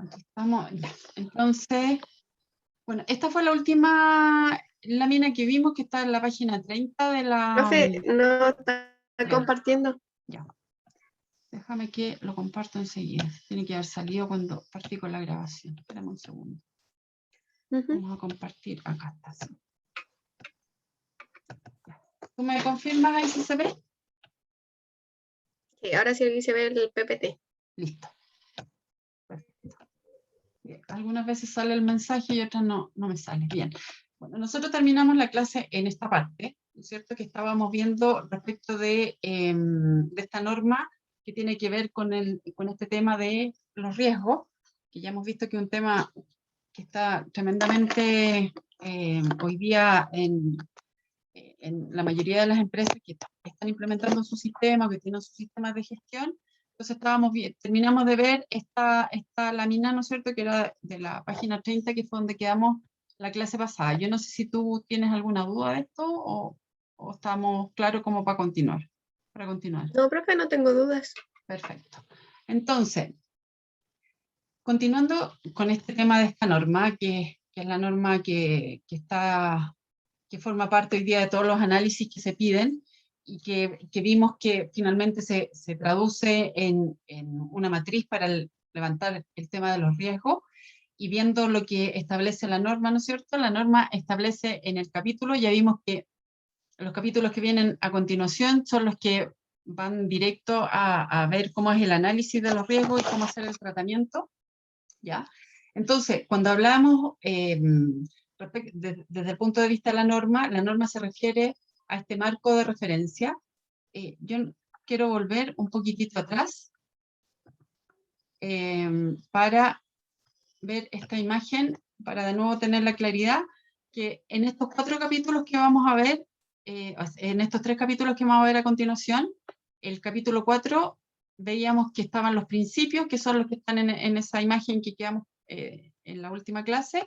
Aquí estamos, ya. Entonces, bueno, esta fue la última lámina que vimos, que está en la página 30 de la... Profe, no está compartiendo. Ya. Déjame que lo comparto enseguida. Tiene que haber salido cuando partí con la grabación. Espérame un segundo. Vamos a compartir. Acá está. Sí. ¿Tú me confirmas ahí si se ve? Sí, ahora sí se ve el PPT. Listo. Perfecto. Bien. Algunas veces sale el mensaje y otras no me sale. Bien. Bueno, nosotros terminamos la clase en esta parte, ¿no es cierto? Que estábamos viendo respecto de esta norma que tiene que ver con este tema de los riesgos, que ya hemos visto que es un tema que está tremendamente hoy día en la mayoría de las empresas que están implementando su sistema, que tienen sus sistemas de gestión. Entonces terminamos de ver esta lámina, ¿no es cierto?, que era de la página 30, que fue donde quedamos la clase pasada. Yo no sé si tú tienes alguna duda de esto o estamos claros como para continuar. No, profe, no tengo dudas. Perfecto. Entonces, continuando con este tema de esta norma, que es la norma que forma parte hoy día de todos los análisis que se piden y que vimos que finalmente se traduce en una matriz para levantar el tema de los riesgos, y viendo lo que establece la norma, ¿no es cierto? La norma establece en el capítulo, ya vimos que los capítulos que vienen a continuación son los que van directo a ver cómo es el análisis de los riesgos y cómo hacer el tratamiento, ¿ya? Entonces, cuando hablamos desde el punto de vista de la norma se refiere a este marco de referencia. Yo quiero volver un poquitito atrás para ver esta imagen, para de nuevo tener la claridad que en estos 4 capítulos que vamos a ver, en estos 3 capítulos que vamos a ver a continuación, el capítulo 4 veíamos que estaban los principios, que son los que están en esa imagen que quedamos en la última clase.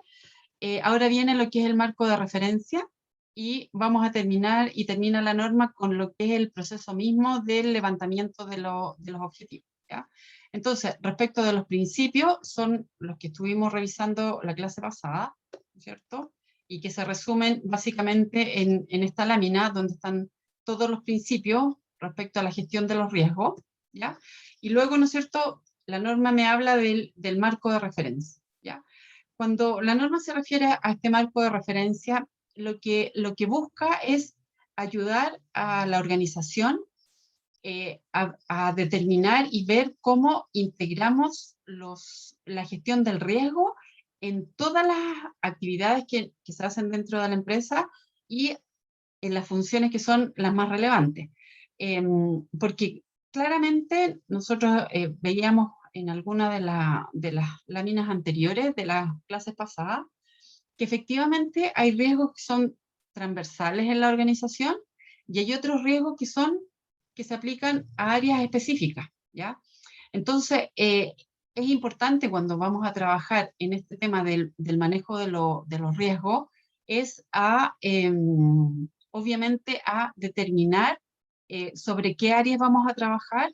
Ahora viene lo que es el marco de referencia y vamos a terminar, y termina la norma con lo que es el proceso mismo del levantamiento de los objetivos, ¿ya? Entonces, respecto de los principios, son los que estuvimos revisando la clase pasada, ¿cierto? Y que se resumen básicamente en esta lámina, donde están todos los principios respecto a la gestión de los riesgos, ¿ya? Y luego, ¿no es cierto?, la norma me habla del marco de referencia, ¿ya? Cuando la norma se refiere a este marco de referencia, lo que busca es ayudar a la organización a determinar y ver cómo integramos la gestión del riesgo en todas las actividades que se hacen dentro de la empresa y en las funciones que son las más relevantes. Porque claramente nosotros veíamos en alguna de las láminas anteriores de las clases pasadas que efectivamente hay riesgos que son transversales en la organización y hay otros riesgos que se aplican a áreas específicas, ¿ya? Entonces, es importante cuando vamos a trabajar en este tema del manejo de los riesgos, es obviamente a determinar sobre qué áreas vamos a trabajar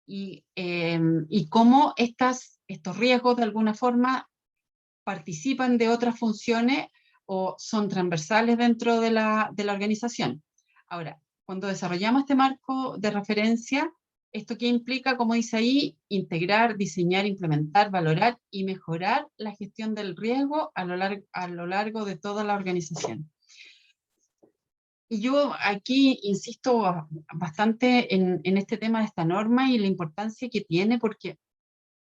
y cómo estos riesgos de alguna forma participan de otras funciones o son transversales dentro de la organización. Ahora, cuando desarrollamos este marco de referencia, ¿esto qué implica? Como dice ahí, integrar, diseñar, implementar, valorar y mejorar la gestión del riesgo a lo largo de toda la organización. Y yo aquí insisto bastante en este tema de esta norma y la importancia que tiene, porque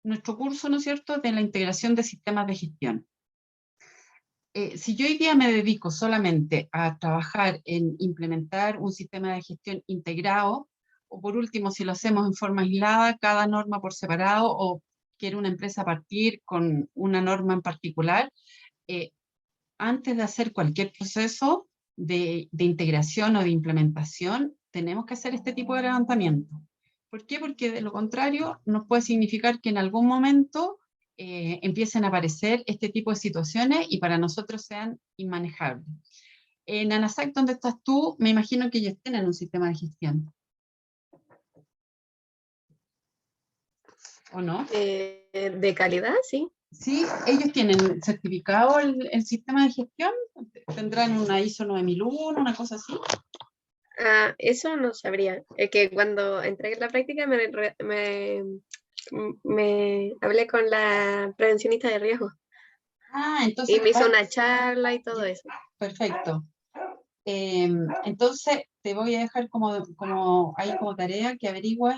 nuestro curso, ¿no es cierto?, de la integración de sistemas de gestión. Si yo hoy día me dedico solamente a trabajar en implementar un sistema de gestión integrado, o por último, si lo hacemos en forma aislada, cada norma por separado, o quiere una empresa partir con una norma en particular, antes de hacer cualquier proceso de integración o de implementación, tenemos que hacer este tipo de levantamiento. ¿Por qué? Porque de lo contrario nos puede significar que en algún momento empiecen a aparecer este tipo de situaciones y para nosotros sean inmanejables. En ANASAC, donde estás tú, me imagino que ellos tienen un sistema de gestión. ¿O no? De calidad, sí. Sí, ellos tienen certificado el sistema de gestión, tendrán una ISO 9001, una cosa así. Ah, eso no sabría. Es que cuando entré en la práctica me hablé con la prevencionista de riesgo Ah, y entonces, me hizo una charla y todo eso. perfecto. Entonces, te voy a dejar ahí como tarea que averigües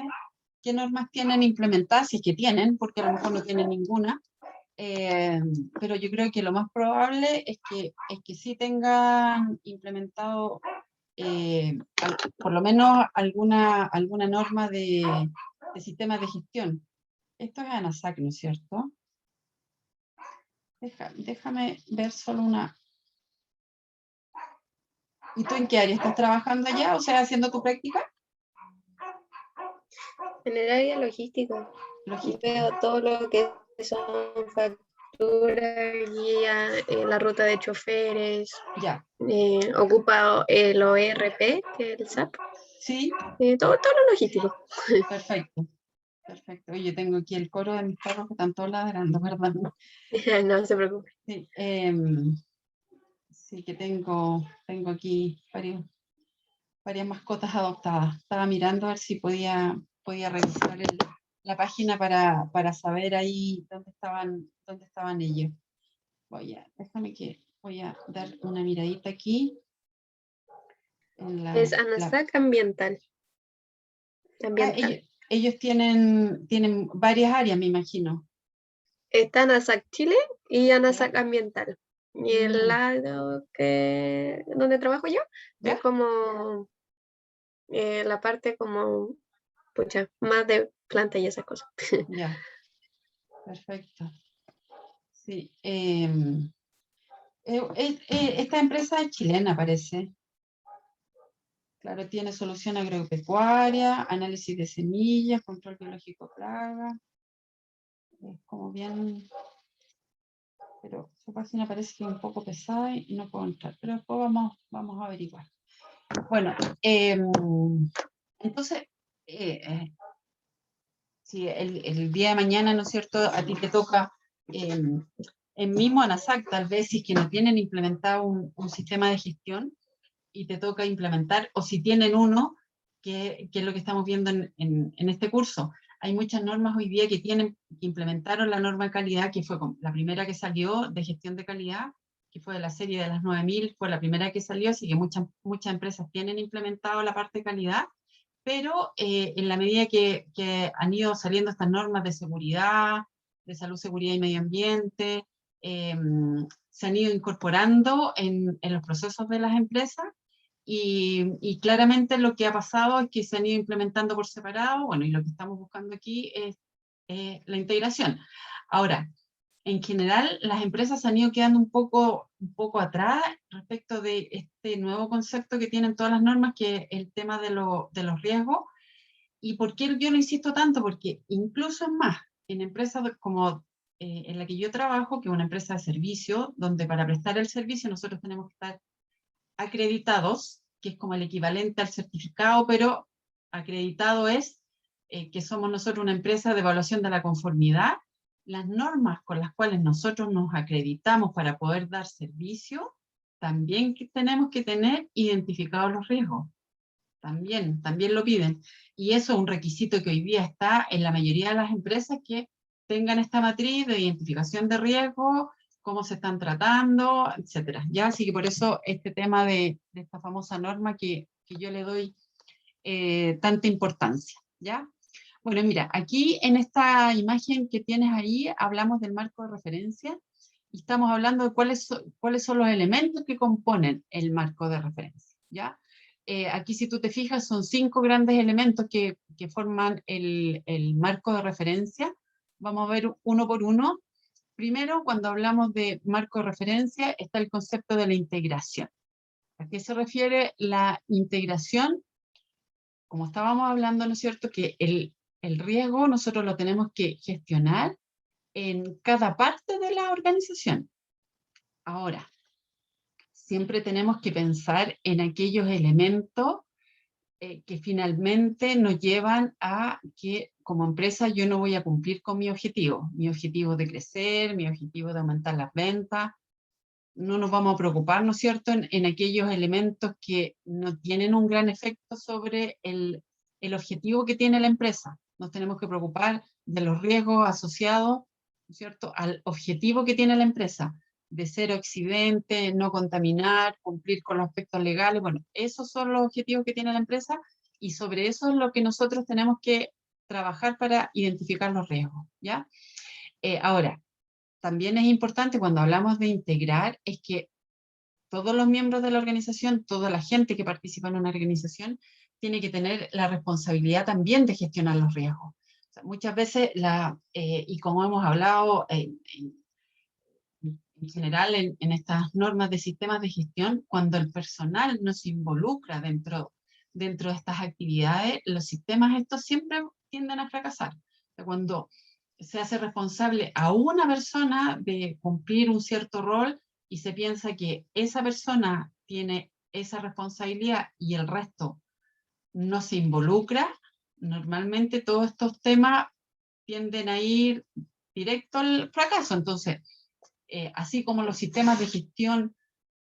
qué normas tienen implementadas, si es que tienen, porque a lo mejor no tienen ninguna. Pero yo creo que lo más probable es que sí tengan implementado por lo menos alguna norma de sistemas de gestión. Esto es ANASAC, ¿no es cierto? Déjame ver solo una. ¿Y tú en qué área estás trabajando allá? O sea, haciendo tu práctica. En el área logística Logística. veo todo lo que son facturas, guía, la ruta de choferes, Ya. ocupa el ORP, que es el SAP, Sí, todo lo logístico. perfecto. Perfecto. Oye, tengo aquí el coro de mis perros que están todos ladrando, ¿verdad? No se preocupe. Sí, sí que tengo aquí varias mascotas adoptadas. Estaba mirando a ver si podía revisar la página para saber ahí dónde estaban ellos. Voy a dar una miradita aquí. Es ANASAC ambiental. Ellos tienen varias áreas, me imagino. Está ANASAC Chile y ANASAC ¿Ya? ambiental. Y el lado donde trabajo yo es ¿Ya? como la parte como, pucha, más de planta y esas cosas. Ya, perfecto. Sí. Esta empresa es chilena, parece. Claro, tiene solución agropecuaria, análisis de semillas, control biológico de plaga. Es como bien, pero su página parece que es un poco pesada y no puedo entrar, pero después vamos a averiguar. Bueno, entonces, si el día de mañana, ¿no es cierto?, a ti te toca en mismo ANASAC, tal vez, si es que no tienen implementado un sistema de gestión y te toca implementar, o si tienen uno, que es lo que estamos viendo en este curso. Hay muchas normas hoy día que implementaron la norma de calidad, que fue la primera que salió de gestión de calidad, que fue de la serie de las 9000, fue la primera que salió, así que muchas empresas tienen implementado la parte de calidad, pero en la medida que han ido saliendo estas normas de seguridad, de salud, seguridad y medio ambiente, se han ido incorporando en los procesos de las empresas y claramente lo que ha pasado es que se han ido implementando por separado, bueno, y lo que estamos buscando aquí es la integración. Ahora, en general, las empresas se han ido quedando un poco atrás respecto de este nuevo concepto que tienen todas las normas, que es el tema de los riesgos. ¿Y por qué yo lo insisto tanto? Porque incluso es más, en empresas como en la que yo trabajo, que es una empresa de servicio, donde para prestar el servicio nosotros tenemos que estar acreditados, que es como el equivalente al certificado, pero acreditado es que somos nosotros una empresa de evaluación de la conformidad. Las normas con las cuales nosotros nos acreditamos para poder dar servicio, también tenemos que tener identificados los riesgos. También lo piden. Y eso es un requisito que hoy día está en la mayoría de las empresas, que tengan esta matriz de identificación de riesgo, cómo se están tratando, etcétera. ¿Ya? Así que por eso este tema de esta famosa norma que yo le doy tanta importancia. ¿Ya? Bueno, mira, aquí en esta imagen que tienes ahí hablamos del marco de referencia y estamos hablando de cuáles son los elementos que componen el marco de referencia. ¿Ya? Aquí, si tú te fijas, son 5 grandes elementos que forman el marco de referencia. Vamos a ver uno por uno. Primero, cuando hablamos de marco de referencia, está el concepto de la integración. ¿A qué se refiere la integración? Como estábamos hablando, ¿no es cierto?, que el riesgo nosotros lo tenemos que gestionar en cada parte de la organización. Ahora, siempre tenemos que pensar en aquellos elementos que finalmente nos llevan a que como empresa yo no voy a cumplir con mi objetivo de crecer, mi objetivo de aumentar las ventas. No nos vamos a preocupar, ¿no es cierto?, en aquellos elementos que no tienen un gran efecto sobre el objetivo que tiene la empresa. Nos tenemos que preocupar de los riesgos asociados, ¿no es cierto?, al objetivo que tiene la empresa, de cero accidente, no contaminar, cumplir con los aspectos legales. Bueno, esos son los objetivos que tiene la empresa y sobre eso es lo que nosotros tenemos que trabajar para identificar los riesgos, ¿ya? Ahora, también es importante cuando hablamos de integrar, es que todos los miembros de la organización, toda la gente que participa en una organización, tiene que tener la responsabilidad también de gestionar los riesgos. O sea, muchas veces, y como hemos hablado en general en estas normas de sistemas de gestión, cuando el personal no se involucra dentro de estas actividades, los sistemas estos siempre tienden a fracasar. O sea, cuando se hace responsable a una persona de cumplir un cierto rol y se piensa que esa persona tiene esa responsabilidad y el resto no se involucra, normalmente todos estos temas tienden a ir directo al fracaso. Entonces, así como los sistemas de gestión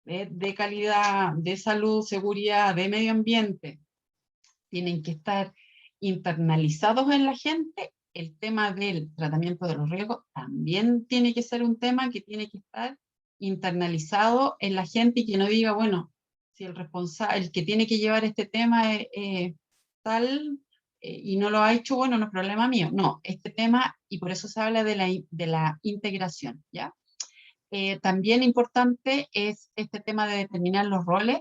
de calidad, de salud, seguridad, de medio ambiente, tienen que estar internalizados en la gente, el tema del tratamiento de los riesgos también tiene que ser un tema que tiene que estar internalizado en la gente y que no diga, bueno, si el que tiene que llevar este tema es tal y no lo ha hecho, bueno, no es problema mío. No, este tema, y por eso se habla de la integración, ¿ya? También importante es este tema de determinar los roles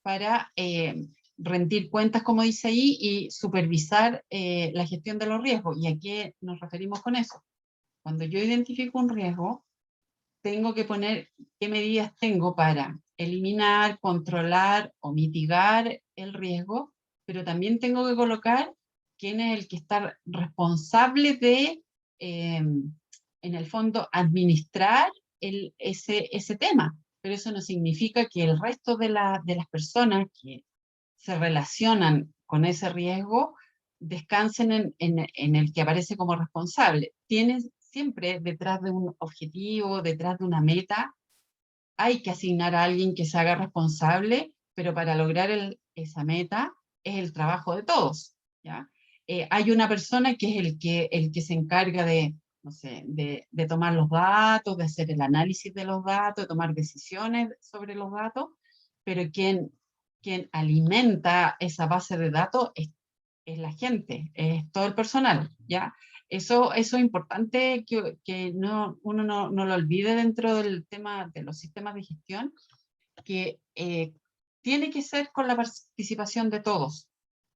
para rendir cuentas, como dice ahí, y supervisar la gestión de los riesgos. ¿Y a qué nos referimos con eso? Cuando yo identifico un riesgo, tengo que poner qué medidas tengo para eliminar, controlar o mitigar el riesgo, pero también tengo que colocar quién es el que está responsable de, en el fondo, administrar ese tema. Pero eso no significa que el resto de las personas que se relacionan con ese riesgo descansen en el que aparece como responsable. Tienes siempre detrás de un objetivo, detrás de una meta, hay que asignar a alguien que se haga responsable, pero para lograr esa meta es el trabajo de todos, ¿ya? Hay una persona que es el que se encarga de, no sé, de tomar los datos, de hacer el análisis de los datos, de tomar decisiones sobre los datos, pero quien alimenta esa base de datos es la gente, es todo el personal, ¿ya? Eso es importante que uno no lo olvide dentro del tema de los sistemas de gestión, que tiene que ser con la participación de todos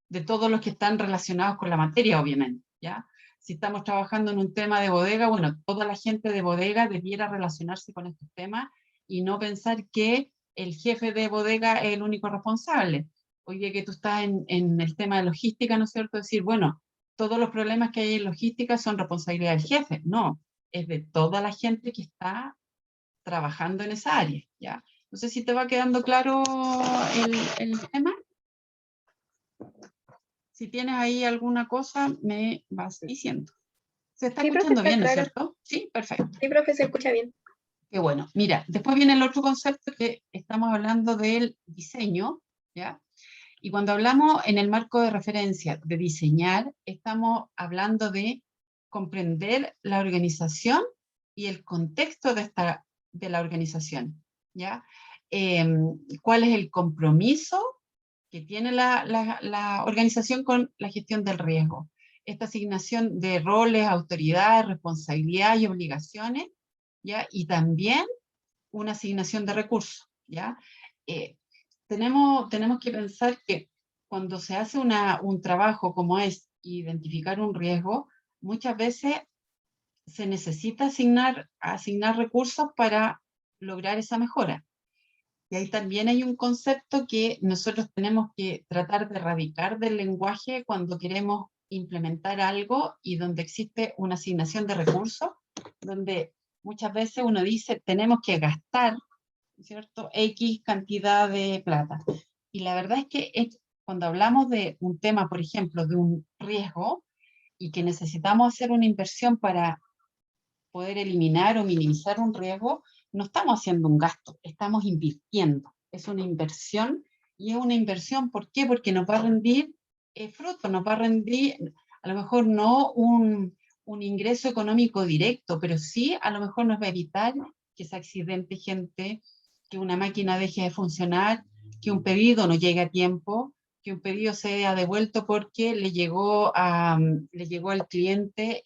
los que están relacionados con la materia, obviamente, ¿ya? Si estamos trabajando en un tema de bodega, bueno, toda la gente de bodega debiera relacionarse con estos temas y no pensar que el jefe de bodega es el único responsable. Oye, que tú estás en el tema de logística, ¿no es cierto? Decir, bueno, todos los problemas que hay en logística son responsabilidad del jefe. No, es de toda la gente que está trabajando en esa área, ¿ya? No sé si te va quedando claro el tema. Si tienes ahí alguna cosa, me vas diciendo. Se está Sí, profe, escuchando está bien, ¿no es claro. cierto? Sí, perfecto. Sí, profe, se escucha bien. Qué bueno. Mira, después viene el otro concepto que estamos hablando del diseño, ¿ya? Y cuando hablamos en el marco de referencia de diseñar, estamos hablando de comprender la organización y el contexto de la organización, ¿ya? ¿Cuál es el compromiso que tiene la organización con la gestión del riesgo? Esta asignación de roles, autoridades, responsabilidades y obligaciones, ¿ya? Y también una asignación de recursos, ¿ya? Tenemos que pensar que cuando se hace un trabajo como es identificar un riesgo, muchas veces se necesita asignar recursos para lograr esa mejora. Y ahí también hay un concepto que nosotros tenemos que tratar de erradicar del lenguaje cuando queremos implementar algo y donde existe una asignación de recursos, donde muchas veces uno dice tenemos que gastar, ¿cierto?, X cantidad de plata. Y la verdad es que cuando hablamos de un tema, por ejemplo, de un riesgo, y que necesitamos hacer una inversión para poder eliminar o minimizar un riesgo, no estamos haciendo un gasto, estamos invirtiendo. Es una inversión, y es una inversión, ¿por qué? Porque nos va a rendir fruto, nos va a rendir, a lo mejor no un ingreso económico directo, pero sí a lo mejor nos va a evitar que se accidente gente, que una máquina deje de funcionar, que un pedido no llegue a tiempo, que un pedido sea devuelto porque le llegó al cliente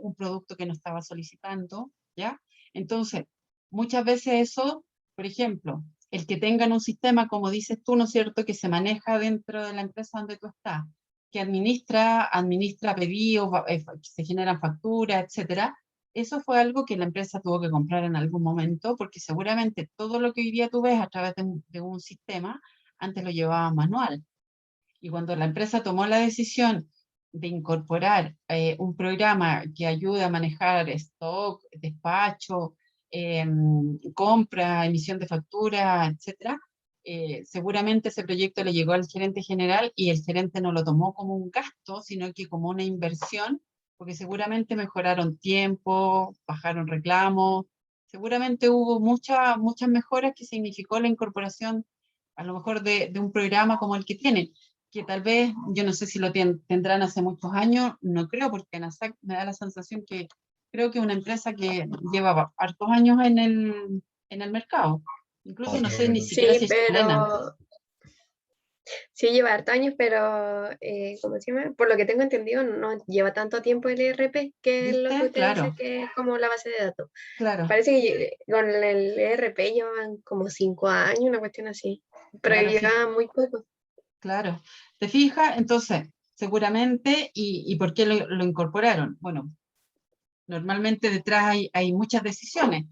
un producto que no estaba solicitando, ¿ya? Entonces, muchas veces eso, por ejemplo, el que tengan un sistema, como dices tú, ¿no es cierto?, que se maneja dentro de la empresa donde tú estás, que administra pedidos, se generan facturas, etcétera. Eso fue algo que la empresa tuvo que comprar en algún momento, porque seguramente todo lo que hoy día tú ves a través de un sistema, antes lo llevaba manual. Y cuando la empresa tomó la decisión de incorporar un programa que ayude a manejar stock, despacho, compra, emisión de factura, etcétera, seguramente ese proyecto le llegó al gerente general y el gerente no lo tomó como un gasto, sino que como una inversión, porque seguramente mejoraron tiempo, bajaron reclamos, seguramente hubo muchas mejoras que significó la incorporación a lo mejor de un programa como el que tienen, que tal vez, yo no sé si lo tendrán hace muchos años, no creo, porque NASAC me da la sensación que creo que es una empresa que lleva hartos años en el mercado. Incluso no sé ni siquiera si Sí, estrenan. pero sí lleva hartos años, pero ¿cómo se llama? Por lo que tengo entendido, no lleva tanto tiempo el ERP, que es lo que ¿Viste? usted dice Claro, que es como la base de datos. claro, Parece que con el ERP llevan como 5 años, una cuestión así, pero claro, lleva muy poco. claro. ¿Te fijas? Entonces, seguramente, ¿y por qué lo incorporaron? Bueno, normalmente detrás hay muchas decisiones.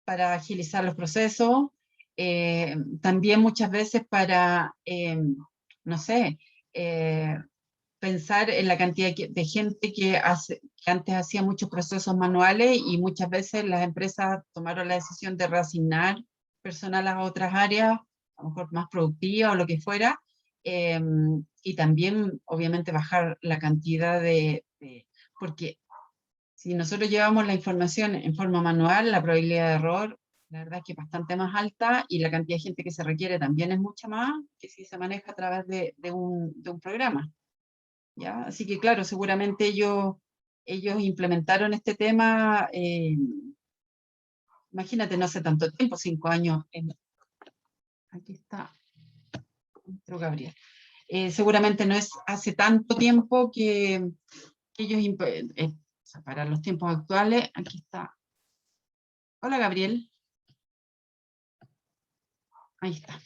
Para agilizar los procesos, también muchas veces para, no sé, eh, pensar en la cantidad de gente que antes hacía muchos procesos manuales, y muchas veces las empresas tomaron la decisión de reasignar personal a otras áreas, a lo mejor más productivas o lo que fuera, eh, y también obviamente bajar la cantidad porque si nosotros llevamos la información en forma manual, la probabilidad de error, la verdad es que es bastante más alta, y la cantidad de gente que se requiere también es mucha más que si se maneja a través de un programa, ¿ya? Así que claro, seguramente ellos implementaron este tema, imagínate, no hace tanto tiempo, 5 años. Aquí está, entró Gabriel. Seguramente no es hace tanto tiempo que ellos, o sea, para los tiempos actuales, aquí está. Hola, Gabriel. Ahí está.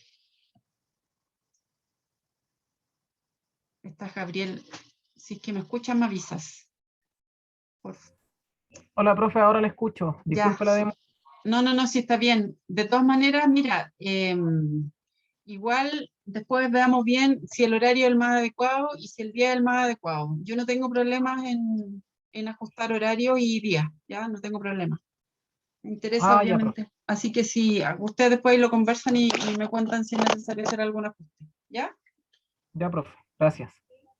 Estás, Gabriel. Si es que me escuchas, me avisas. Por favor. Hola, profe, ahora le escucho. Ya. Disculpe la demora. No, sí está bien. De todas maneras, mira, igual después veamos bien si el horario es el más adecuado y si el día es el más adecuado. Yo no tengo problemas en ajustar horario y día, ya no tengo problemas. Me interesa, Ya, profe. obviamente. Así que si ustedes después lo conversan y me cuentan si es necesario hacer algún ajuste, ¿ya? Ya, profe. Gracias.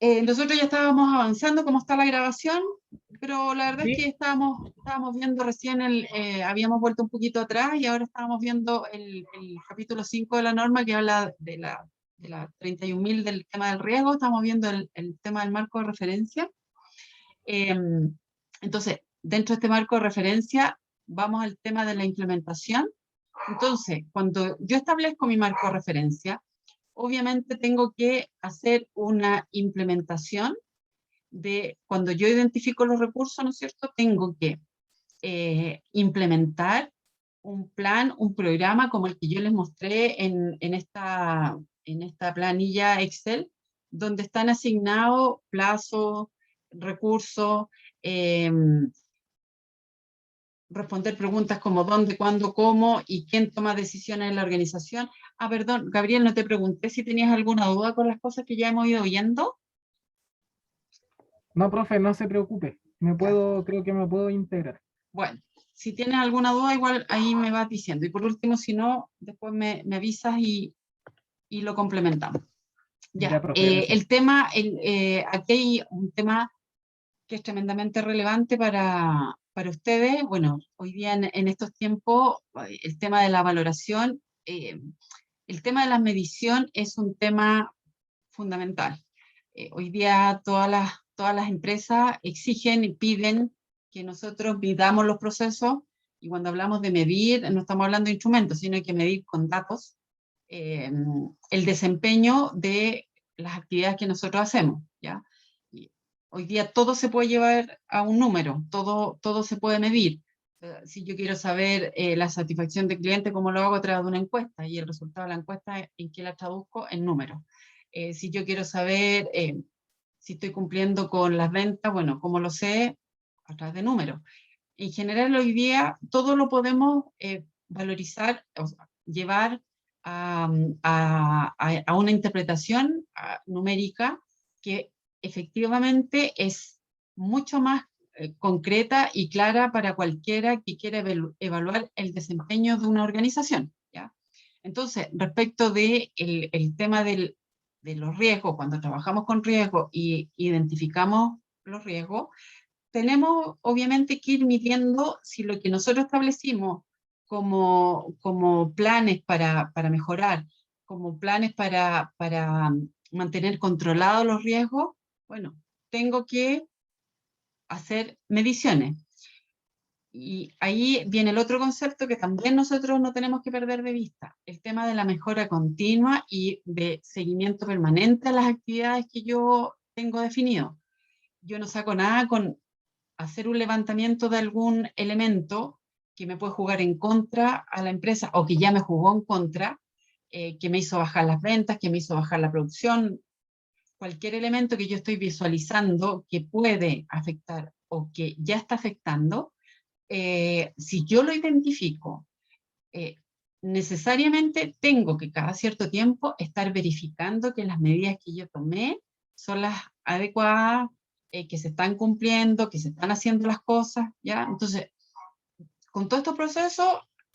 Nosotros ya estábamos avanzando, cómo está la grabación, pero la verdad es que Sí, estábamos viendo recién, habíamos vuelto un poquito atrás y ahora estábamos viendo el capítulo 5 de la norma, que habla de la 31.000 del tema del riesgo. Estamos viendo el tema del marco de referencia. Entonces, dentro de este marco de referencia, vamos al tema de la implementación. Entonces, cuando yo establezco mi marco de referencia, obviamente tengo que hacer una implementación de, cuando yo identifico los recursos, ¿no es cierto? Tengo que implementar un plan, un programa como el que yo les mostré en esta planilla Excel, donde están asignados plazos, recursos, eh, responder preguntas como dónde, cuándo, cómo y quién toma decisiones en la organización. Perdón, Gabriel, no te pregunté si tenías alguna duda con las cosas que ya hemos ido viendo. no, profe, no se preocupe. Ya. Creo que me puedo integrar. Bueno, si tienes alguna duda, igual ahí me vas diciendo. Y por último, si no, después me avisas y y lo complementamos. Ya, Ya, profe, gracias. el tema, aquí hay un tema que es tremendamente relevante para ustedes. Bueno, hoy día en estos tiempos, el tema de la valoración, el tema de la medición es un tema fundamental. Hoy día todas las empresas exigen y piden que nosotros midamos los procesos, y cuando hablamos de medir, no estamos hablando de instrumentos, sino hay que medir con datos el desempeño de las actividades que nosotros hacemos, ¿ya? Y hoy día todo se puede llevar a un número, todo se puede medir. Si yo quiero saber la satisfacción del cliente, ¿cómo lo hago? A través de una encuesta, y el resultado de la encuesta, ¿en qué la traduzco? En números. Si yo quiero saber si estoy cumpliendo con las ventas, bueno, ¿cómo lo sé? A través de números. En general, hoy día, todo lo podemos valorizar, o sea, llevar a una interpretación numérica que efectivamente es mucho más concreta y clara para cualquiera que quiera evaluar el desempeño de una organización, ¿ya? Entonces, respecto de el tema de los riesgos, cuando trabajamos con riesgos y identificamos los riesgos, tenemos obviamente que ir midiendo si lo que nosotros establecimos como planes para mejorar, como planes para mantener controlados los riesgos, bueno, tengo que hacer mediciones. Y ahí viene el otro concepto que también nosotros no tenemos que perder de vista, el tema de la mejora continua y de seguimiento permanente a las actividades que yo tengo definido. Yo no saco nada con hacer un levantamiento de algún elemento que me puede jugar en contra a la empresa, o que ya me jugó en contra, que me hizo bajar las ventas, que me hizo bajar la producción, cualquier elemento que yo estoy visualizando que puede afectar o que ya está afectando, si yo lo identifico, necesariamente tengo que cada cierto tiempo estar verificando que las medidas que yo tomé son las adecuadas, que se están cumpliendo, que se están haciendo las cosas, ¿ya? Entonces, con todos estos procesos,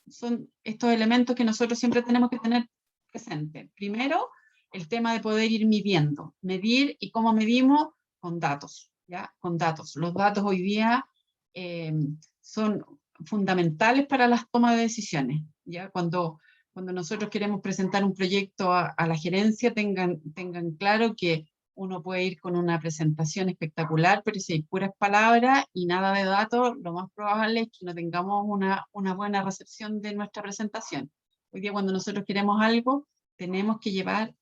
son estos elementos que nosotros siempre tenemos que tener presente. Primero, el tema de poder ir midiendo, medir, y cómo medimos con datos, ¿ya? Con datos. Los datos hoy día son fundamentales para las tomas de decisiones, ¿ya? Cuando nosotros queremos presentar un proyecto a la gerencia, tengan claro que uno puede ir con una presentación espectacular, pero si hay puras palabras y nada de datos, lo más probable es que no tengamos una buena recepción de nuestra presentación. Hoy día, cuando nosotros queremos algo, tenemos que llevar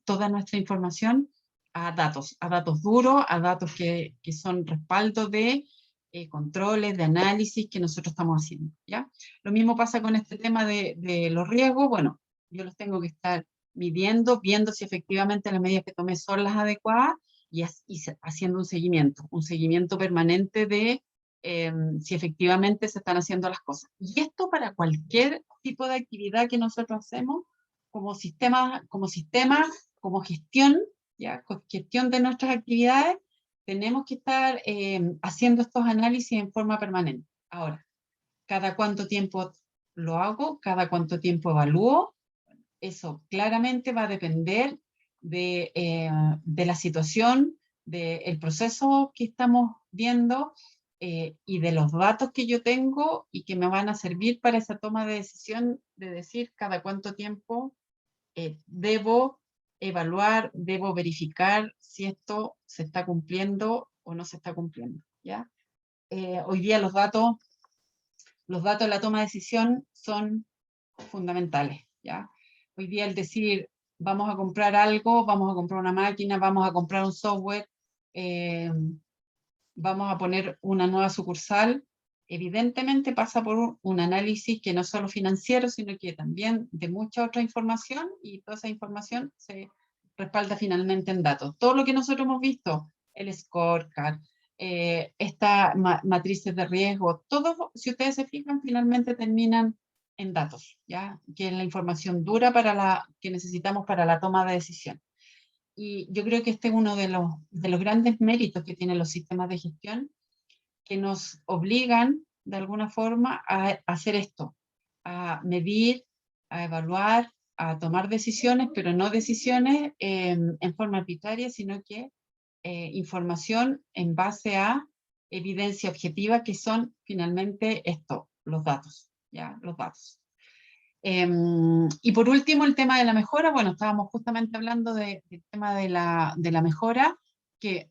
toda nuestra información a datos duros, a datos que son respaldo de controles, de análisis que nosotros estamos haciendo, ¿ya? Lo mismo pasa con este tema de los riesgos. Bueno, yo los tengo que estar midiendo, viendo si efectivamente las medidas que tomé son las adecuadas, y haciendo un seguimiento permanente de si efectivamente se están haciendo las cosas. Y esto para cualquier tipo de actividad que nosotros hacemos como sistema, como gestión, ¿ya? Gestión de nuestras actividades, tenemos que estar haciendo estos análisis en forma permanente. Ahora, ¿cada cuánto tiempo lo hago? ¿Cada cuánto tiempo evalúo? Eso claramente va a depender de la situación, del proceso que estamos viendo, y de los datos que yo tengo y que me van a servir para esa toma de decisión de decir cada cuánto tiempo debo evaluar, debo verificar si esto se está cumpliendo o no se está cumpliendo, ¿ya? Hoy día los datos de la toma de decisión son fundamentales, ¿ya? Hoy día el decir, vamos a comprar algo, vamos a comprar una máquina, vamos a comprar un software, vamos a poner una nueva sucursal, evidentemente pasa por un análisis que no es solo financiero, sino que también de mucha otra información, y toda esa información se respalda finalmente en datos. Todo lo que nosotros hemos visto, el scorecard, estas matrices de riesgo, todo, si ustedes se fijan, finalmente terminan en datos, ¿ya? Que es la información dura que necesitamos para la toma de decisión. Y yo creo que este es uno de los grandes méritos que tienen los sistemas de gestión, que nos obligan de alguna forma a hacer esto, a medir, a evaluar, a tomar decisiones, pero no decisiones en forma arbitraria, sino que información en base a evidencia objetiva, que son finalmente esto, los datos, ¿ya? Los datos. Y por último, el tema de la mejora. Bueno, estábamos justamente hablando del tema de la mejora, que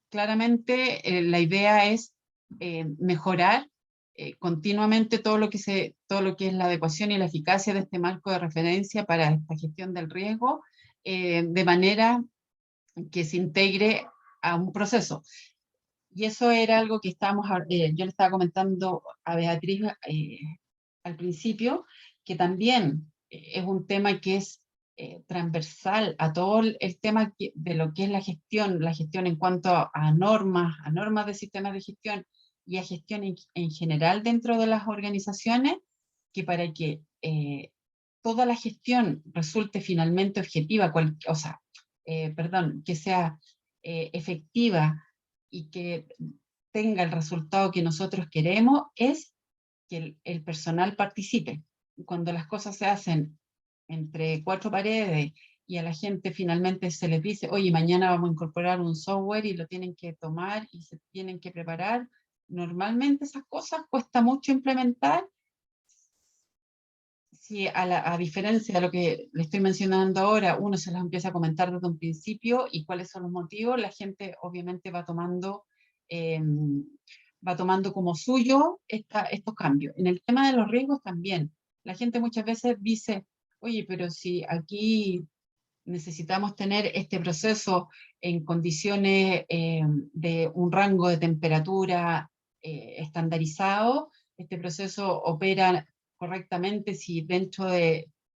claramente la idea es mejorar continuamente todo lo que es la adecuación y la eficacia de este marco de referencia para esta gestión del riesgo, de manera que se integre a un proceso. Y eso era algo que yo le estaba comentando a Beatriz al principio, que también es un tema que es transversal a todo el tema de lo que es la gestión en cuanto a normas de sistemas de gestión y a gestión en general dentro de las organizaciones, que para que toda la gestión resulte finalmente objetiva, que sea efectiva y que tenga el resultado que nosotros queremos, es que el personal participe. Cuando las cosas se hacen entre cuatro paredes y a la gente finalmente se les dice, oye, mañana vamos a incorporar un software y lo tienen que tomar y se tienen que preparar, normalmente esas cosas cuesta mucho implementar. Si a diferencia de lo que le estoy mencionando ahora, uno se las empieza a comentar desde un principio y cuáles son los motivos, la gente obviamente va tomando como suyo estos cambios. En el tema de los riesgos también, la gente muchas veces dice, oye, pero si aquí necesitamos tener este proceso en condiciones de un rango de temperatura estandarizado, este proceso opera correctamente si dentro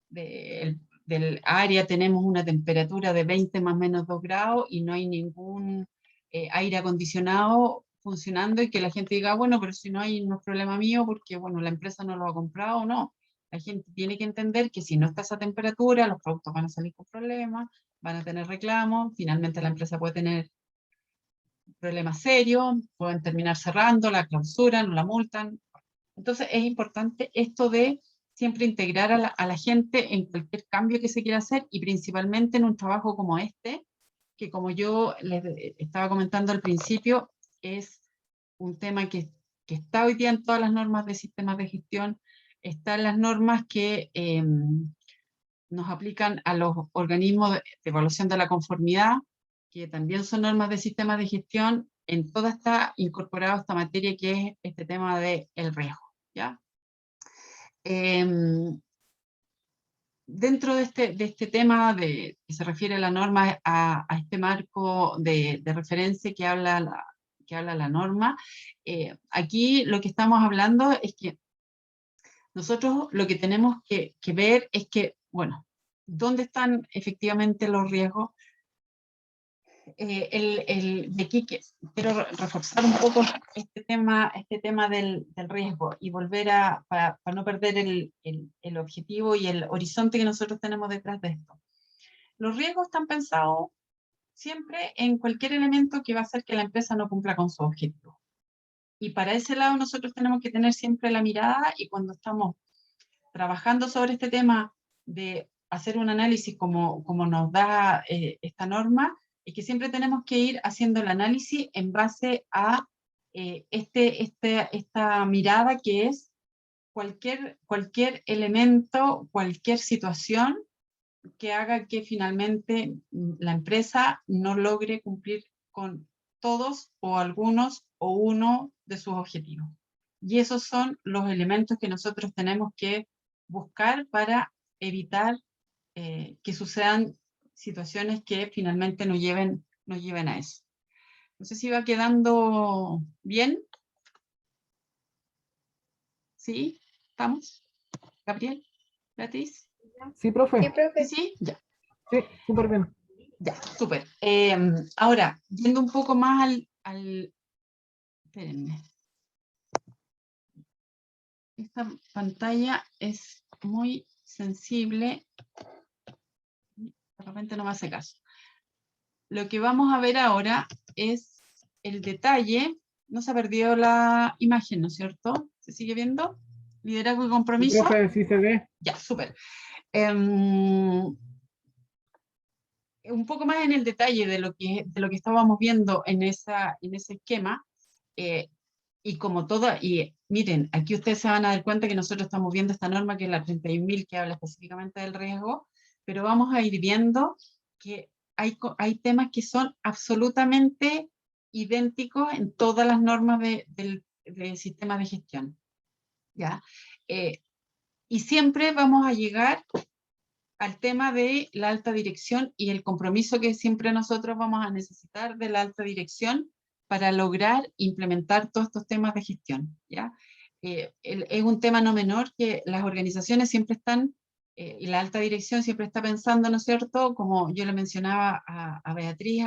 del área tenemos una temperatura de 20 más o menos 2 grados y no hay ningún aire acondicionado funcionando, y que la gente diga, bueno, pero si no hay, no es problema mío porque, bueno, la empresa no lo ha comprado o no. La gente tiene que entender que si no está a esa temperatura, los productos van a salir con problemas, van a tener reclamos, finalmente la empresa puede tener problemas serios, pueden terminar cerrando, la clausuran, la multan. Entonces es importante esto de siempre integrar a la gente en cualquier cambio que se quiera hacer, y principalmente en un trabajo como este, que como yo les estaba comentando al principio, es un tema que está hoy día en todas las normas de sistemas de gestión, está en las normas que nos aplican a los organismos de evaluación de la conformidad, que también son normas de sistemas de gestión. En toda está incorporada esta materia que es este tema del riesgo, ¿ya? Dentro de este tema que se refiere a la norma, a este marco de referencia que habla la norma, aquí lo que estamos hablando es que nosotros lo que tenemos que ver es que, bueno, ¿dónde están efectivamente los riesgos? De aquí quiero reforzar un poco este tema del riesgo y volver para no perder el objetivo y el horizonte que nosotros tenemos detrás de esto. Los riesgos están pensados siempre en cualquier elemento que va a hacer que la empresa no cumpla con su objetivo. Y para ese lado nosotros tenemos que tener siempre la mirada, y cuando estamos trabajando sobre este tema de hacer un análisis como nos da esta norma, es que siempre tenemos que ir haciendo el análisis en base a esta mirada, que es cualquier elemento, cualquier situación que haga que finalmente la empresa no logre cumplir con todos o algunos o uno de sus objetivos. Y esos son los elementos que nosotros tenemos que buscar para evitar que sucedan situaciones que finalmente nos lleven a eso. No sé si va quedando bien. ¿Sí? ¿Estamos? ¿Gabriel? ¿Beatriz? Sí, profe. Sí, profe. ¿Sí? Ya. Sí, súper bien. Ya, súper. Ahora, yendo un poco más espérenme. Esta pantalla es muy sensible. De repente no me hace caso. Lo que vamos a ver ahora es el detalle. No se ha perdido la imagen, ¿no es cierto? ¿Se sigue viendo? Liderazgo y Sí, compromiso. profe, sí se ve. Ya, súper. Un poco más en el detalle de lo que estábamos viendo en ese esquema, y como toda, y miren, aquí ustedes se van a dar cuenta que nosotros estamos viendo esta norma que es la 31.000 que habla específicamente del riesgo, pero vamos a ir viendo que hay temas que son absolutamente idénticos en todas las normas del sistema de gestión, ¿ya? Y siempre vamos a llegar al tema de la alta dirección y el compromiso que siempre nosotros vamos a necesitar de la alta dirección para lograr implementar todos estos temas de gestión, ¿ya? Es un tema no menor que las organizaciones siempre están, y la alta dirección siempre está pensando, ¿no es cierto?, como yo le mencionaba a Beatriz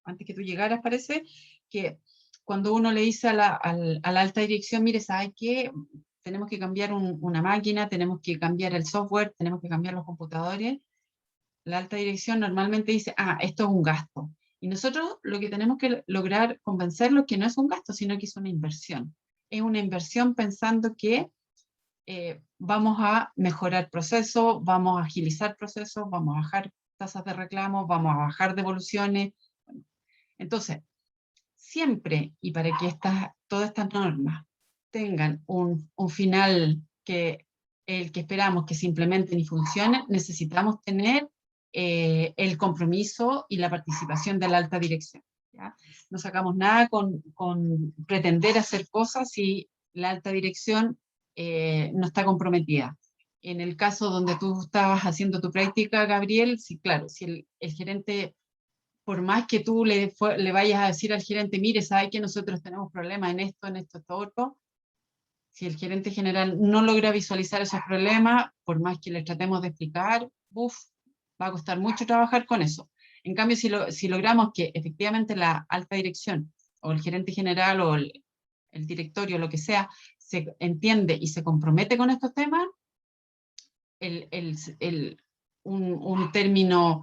antes que tú llegaras, parece, que cuando uno le dice a la alta dirección, mire, ¿sabe qué? Tenemos que cambiar una máquina, tenemos que cambiar el software, tenemos que cambiar los computadores, la alta dirección normalmente dice, esto es un gasto. Y nosotros lo que tenemos que lograr convencerlos que no es un gasto, sino que es una inversión. Es una inversión pensando que vamos a mejorar procesos, vamos a agilizar procesos, vamos a bajar tasas de reclamo, vamos a bajar devoluciones. Entonces, siempre, y para que todas estas normas tengan un final que el que esperamos que se implementen y funcionen, necesitamos tener el compromiso y la participación de la alta dirección, ¿ya? No sacamos nada con pretender hacer cosas si la alta dirección no está comprometida. En el caso donde tú estabas haciendo tu práctica, Gabriel, sí, claro, si el gerente, por más que tú le vayas a decir al gerente, mire, sabe que nosotros tenemos problemas en esto, esto, otro, si el gerente general no logra visualizar esos problemas, por más que le tratemos de explicar, va a costar mucho trabajar con eso. En cambio, si logramos que efectivamente la alta dirección, o el gerente general, o el directorio, lo que sea, se entiende y se compromete con estos temas, un término,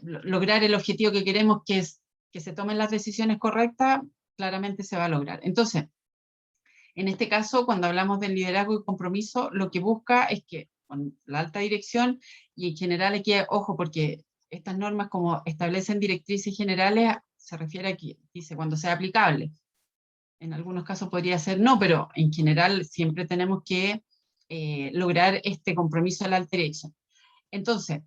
lograr el objetivo que queremos, que es que se tomen las decisiones correctas, claramente se va a lograr. Entonces, en este caso, cuando hablamos del liderazgo y compromiso, lo que busca es que con la alta dirección, y en general aquí, ojo, porque estas normas como establecen directrices generales, se refiere a que dice cuando sea aplicable. En algunos casos podría ser no, pero en general siempre tenemos que lograr este compromiso de la alta dirección. Entonces,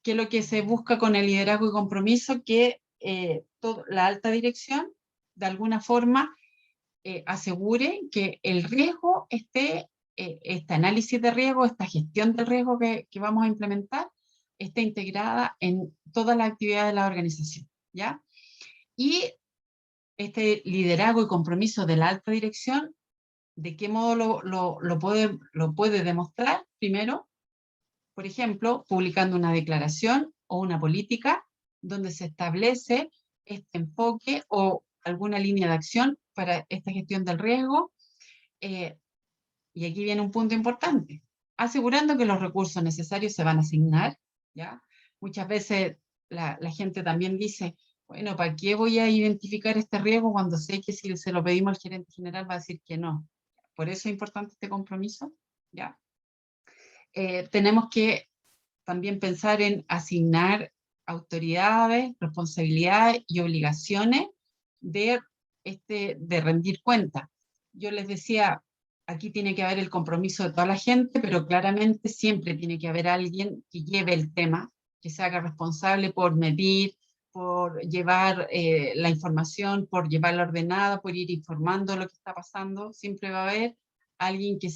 ¿qué es lo que se busca con el liderazgo y compromiso? Que la alta dirección, de alguna forma, asegure que el riesgo este análisis de riesgo, esta gestión del riesgo que vamos a implementar, esté integrada en todas las actividades de la organización, ¿ya? Y este liderazgo y compromiso de la alta dirección, ¿de qué modo lo puede demostrar? Primero, por ejemplo, publicando una declaración o una política donde se establece este enfoque o alguna línea de acción para esta gestión del riesgo. Y aquí viene un punto importante, asegurando que los recursos necesarios se van a asignar, ¿ya? Muchas veces la gente también dice, bueno, ¿para qué voy a identificar este riesgo cuando sé que si se lo pedimos al gerente general va a decir que no? Por eso es importante este compromiso, ¿ya? Tenemos que también pensar en asignar autoridades, responsabilidades y obligaciones de rendir cuentas. Yo les decía, aquí tiene que haber el compromiso de toda la gente, pero claramente siempre tiene que haber alguien que lleve el tema, que se haga responsable por medir, por llevar la información, por llevarla ordenada, por ir informando lo que está pasando. Siempre va a haber alguien que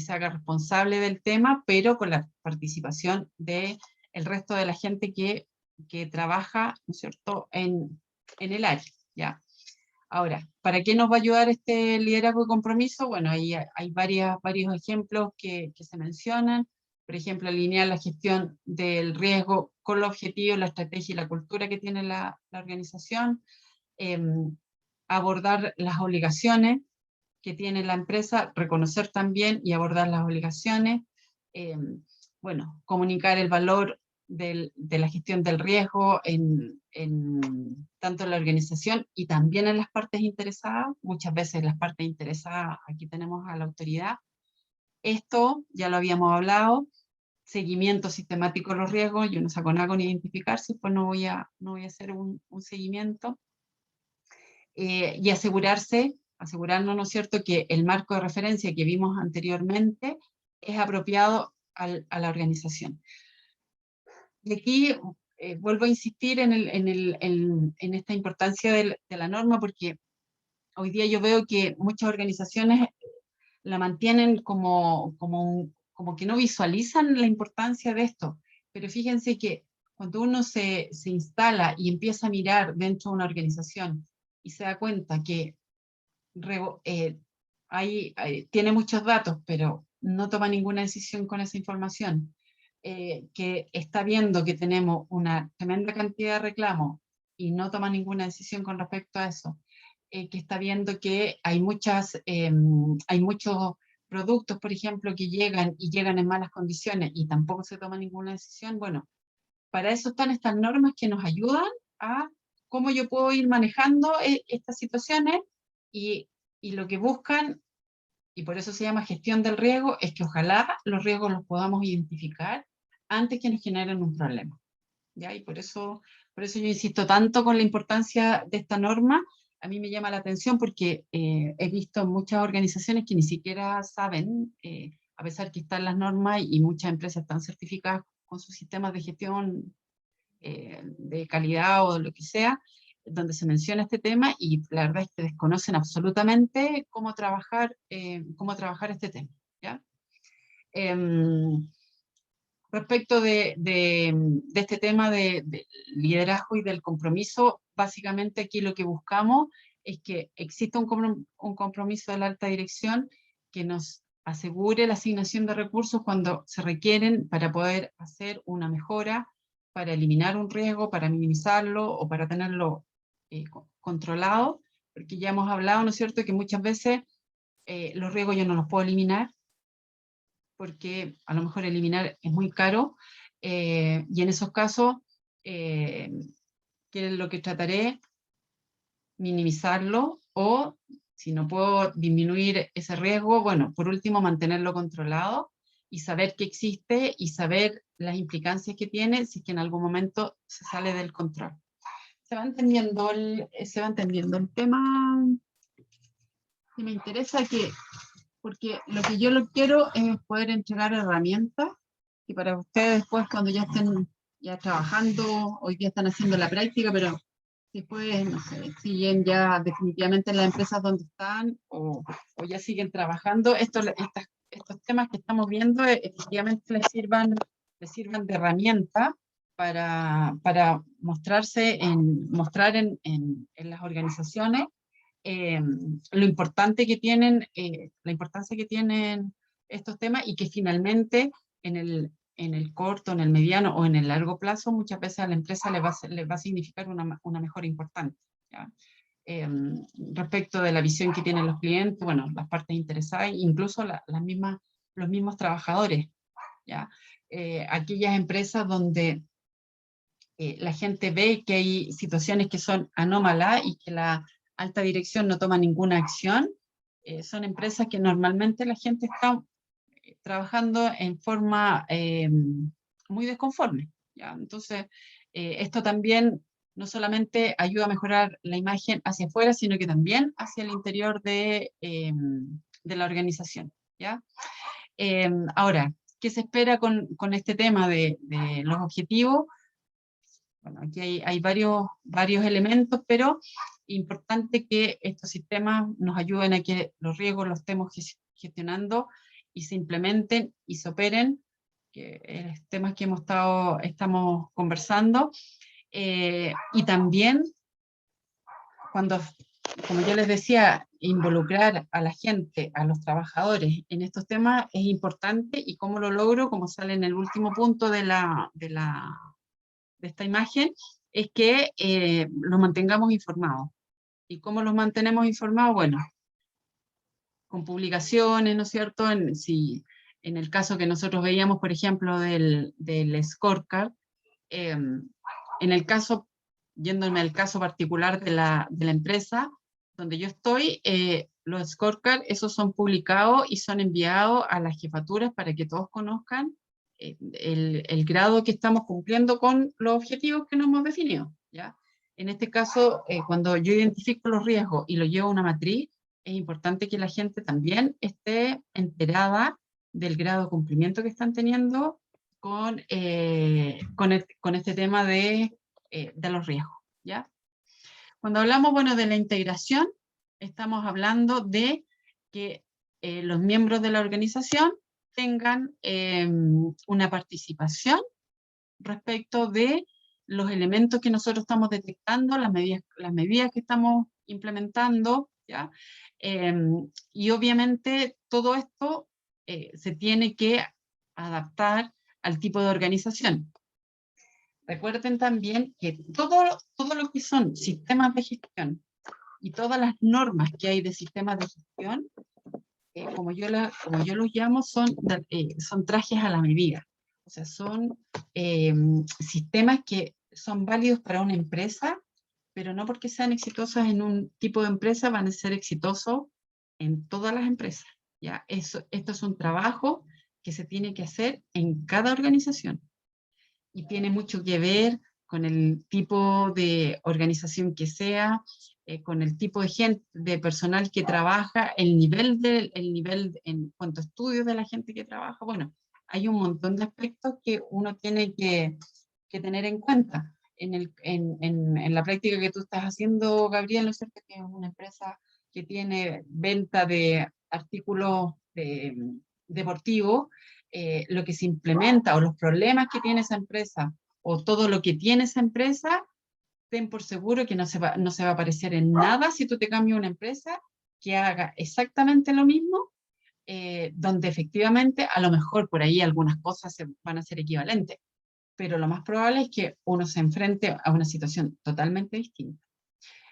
se haga responsable del tema, pero con la participación del resto de la gente que trabaja, ¿no es cierto?, en el área, ¿ya? Ahora, ¿para qué nos va a ayudar este liderazgo y compromiso? Bueno, ahí hay varios ejemplos que se mencionan. Por ejemplo, alinear la gestión del riesgo con los objetivos, la estrategia y la cultura que tiene la organización. Abordar las obligaciones que tiene la empresa, reconocer también y abordar las obligaciones. Bueno, comunicar el valor de la gestión del riesgo tanto en la organización y también en las partes interesadas. Muchas veces las partes interesadas, aquí tenemos a la autoridad. Esto ya lo habíamos hablado, seguimiento sistemático de los riesgos. Yo no saco nada con identificarse, pues no voy a hacer un seguimiento. Y asegurarnos, ¿no es cierto?, que el marco de referencia que vimos anteriormente es apropiado a la organización. Y aquí vuelvo a insistir en esta importancia de la norma, porque hoy día yo veo que muchas organizaciones la mantienen como que no visualizan la importancia de esto. Pero fíjense que cuando uno se instala y empieza a mirar dentro de una organización y se da cuenta que tiene muchos datos, pero no toma ninguna decisión con esa información, que está viendo que tenemos una tremenda cantidad de reclamos y no toma ninguna decisión con respecto a eso, que está viendo que hay muchos productos, por ejemplo, que llegan en malas condiciones y tampoco se toma ninguna decisión. Bueno, para eso están estas normas que nos ayudan a cómo yo puedo ir manejando estas situaciones, y lo que buscan, y por eso se llama gestión del riesgo, es que ojalá los riesgos los podamos identificar antes que nos generen un problema, ¿ya? Y por eso yo insisto tanto con la importancia de esta norma. A mí me llama la atención porque he visto muchas organizaciones que ni siquiera saben, a pesar que están las normas y muchas empresas están certificadas con sus sistemas de gestión de calidad o lo que sea, donde se menciona este tema, y la verdad es que desconocen absolutamente cómo trabajar este tema, ¿ya? Respecto de este tema de liderazgo y del compromiso, básicamente aquí lo que buscamos es que exista un compromiso de la alta dirección que nos asegure la asignación de recursos cuando se requieren para poder hacer una mejora, para eliminar un riesgo, para minimizarlo o para tenerlo controlado, porque ya hemos hablado, ¿no es cierto?, que muchas veces los riesgos yo no los puedo eliminar, porque a lo mejor eliminar es muy caro, y en esos casos, que es lo que trataré, minimizarlo, o si no puedo disminuir ese riesgo, bueno, por último mantenerlo controlado y saber que existe y saber las implicancias que tiene si es que en algún momento se sale del control. ¿Se va entendiendo el tema? Y me interesa porque lo que yo quiero es poder entregar herramientas, y para ustedes después, cuando ya estén ya trabajando, hoy día están haciendo la práctica, pero después, no sé, siguen ya definitivamente en las empresas donde están, o ya siguen trabajando, estos temas que estamos viendo efectivamente les sirvan de herramienta para mostrar en las organizaciones la importancia que tienen estos temas, y que finalmente en el corto, en el mediano o en el largo plazo muchas veces a la empresa le va a significar una mejora importante, ¿ya? Respecto de la visión que tienen los clientes, bueno, las partes interesadas, incluso los mismos trabajadores, ¿ya? Aquellas empresas donde la gente ve que hay situaciones que son anómalas y que la alta dirección no toma ninguna acción, son empresas que normalmente la gente está trabajando en forma muy desconforme, ¿ya? Entonces, esto también no solamente ayuda a mejorar la imagen hacia afuera, sino que también hacia el interior de la organización, ¿ya? Ahora, ¿qué se espera con este tema de los objetivos? Bueno, aquí hay varios elementos, pero importante que estos sistemas nos ayuden a que los riesgos los estemos gestionando y se implementen y se operen, que es temas que estamos conversando, y también cuando, como yo les decía, involucrar a la gente, a los trabajadores en estos temas es importante. ¿Y cómo lo logro? Como sale en el último punto de esta imagen, es que los mantengamos informados. ¿Y cómo los mantenemos informados? Bueno, con publicaciones, ¿no es cierto? En el caso que nosotros veíamos, por ejemplo, del scorecard, en el caso, yéndome al caso particular de la empresa donde yo estoy, los scorecards, esos son publicados y son enviados a las jefaturas para que todos conozcan el grado que estamos cumpliendo con los objetivos que nos hemos definido, ¿ya? En este caso, cuando yo identifico los riesgos y lo llevo a una matriz, es importante que la gente también esté enterada del grado de cumplimiento que están teniendo con este tema de los riesgos, ¿ya? Cuando hablamos, bueno, de la integración, estamos hablando de que los miembros de la organización tengan una participación respecto de los elementos que nosotros estamos detectando, las medidas que estamos implementando, ¿ya? Y obviamente todo esto se tiene que adaptar al tipo de organización. Recuerden también que todo lo que son sistemas de gestión y todas las normas que hay de sistemas de gestión, como yo los llamo, son trajes a la medida. O sea, son sistemas que son válidos para una empresa, pero no porque sean exitosos en un tipo de empresa van a ser exitosos en todas las empresas, ¿ya? Esto es un trabajo que se tiene que hacer en cada organización y tiene mucho que ver con el tipo de organización que sea, con el tipo de gente, de personal que trabaja, el nivel en cuanto a estudios de la gente que trabaja. Bueno, hay un montón de aspectos que uno tiene que tener en cuenta. En la práctica que tú estás haciendo, Gabriel, ¿no es cierto? Que es una empresa que tiene venta de artículos deportivos, lo que se implementa o los problemas que tiene esa empresa o todo lo que tiene esa empresa, ten por seguro que no se va a parecer en nada si tú te cambias una empresa que haga exactamente lo mismo, donde efectivamente a lo mejor por ahí algunas cosas van a ser equivalentes, pero lo más probable es que uno se enfrente a una situación totalmente distinta.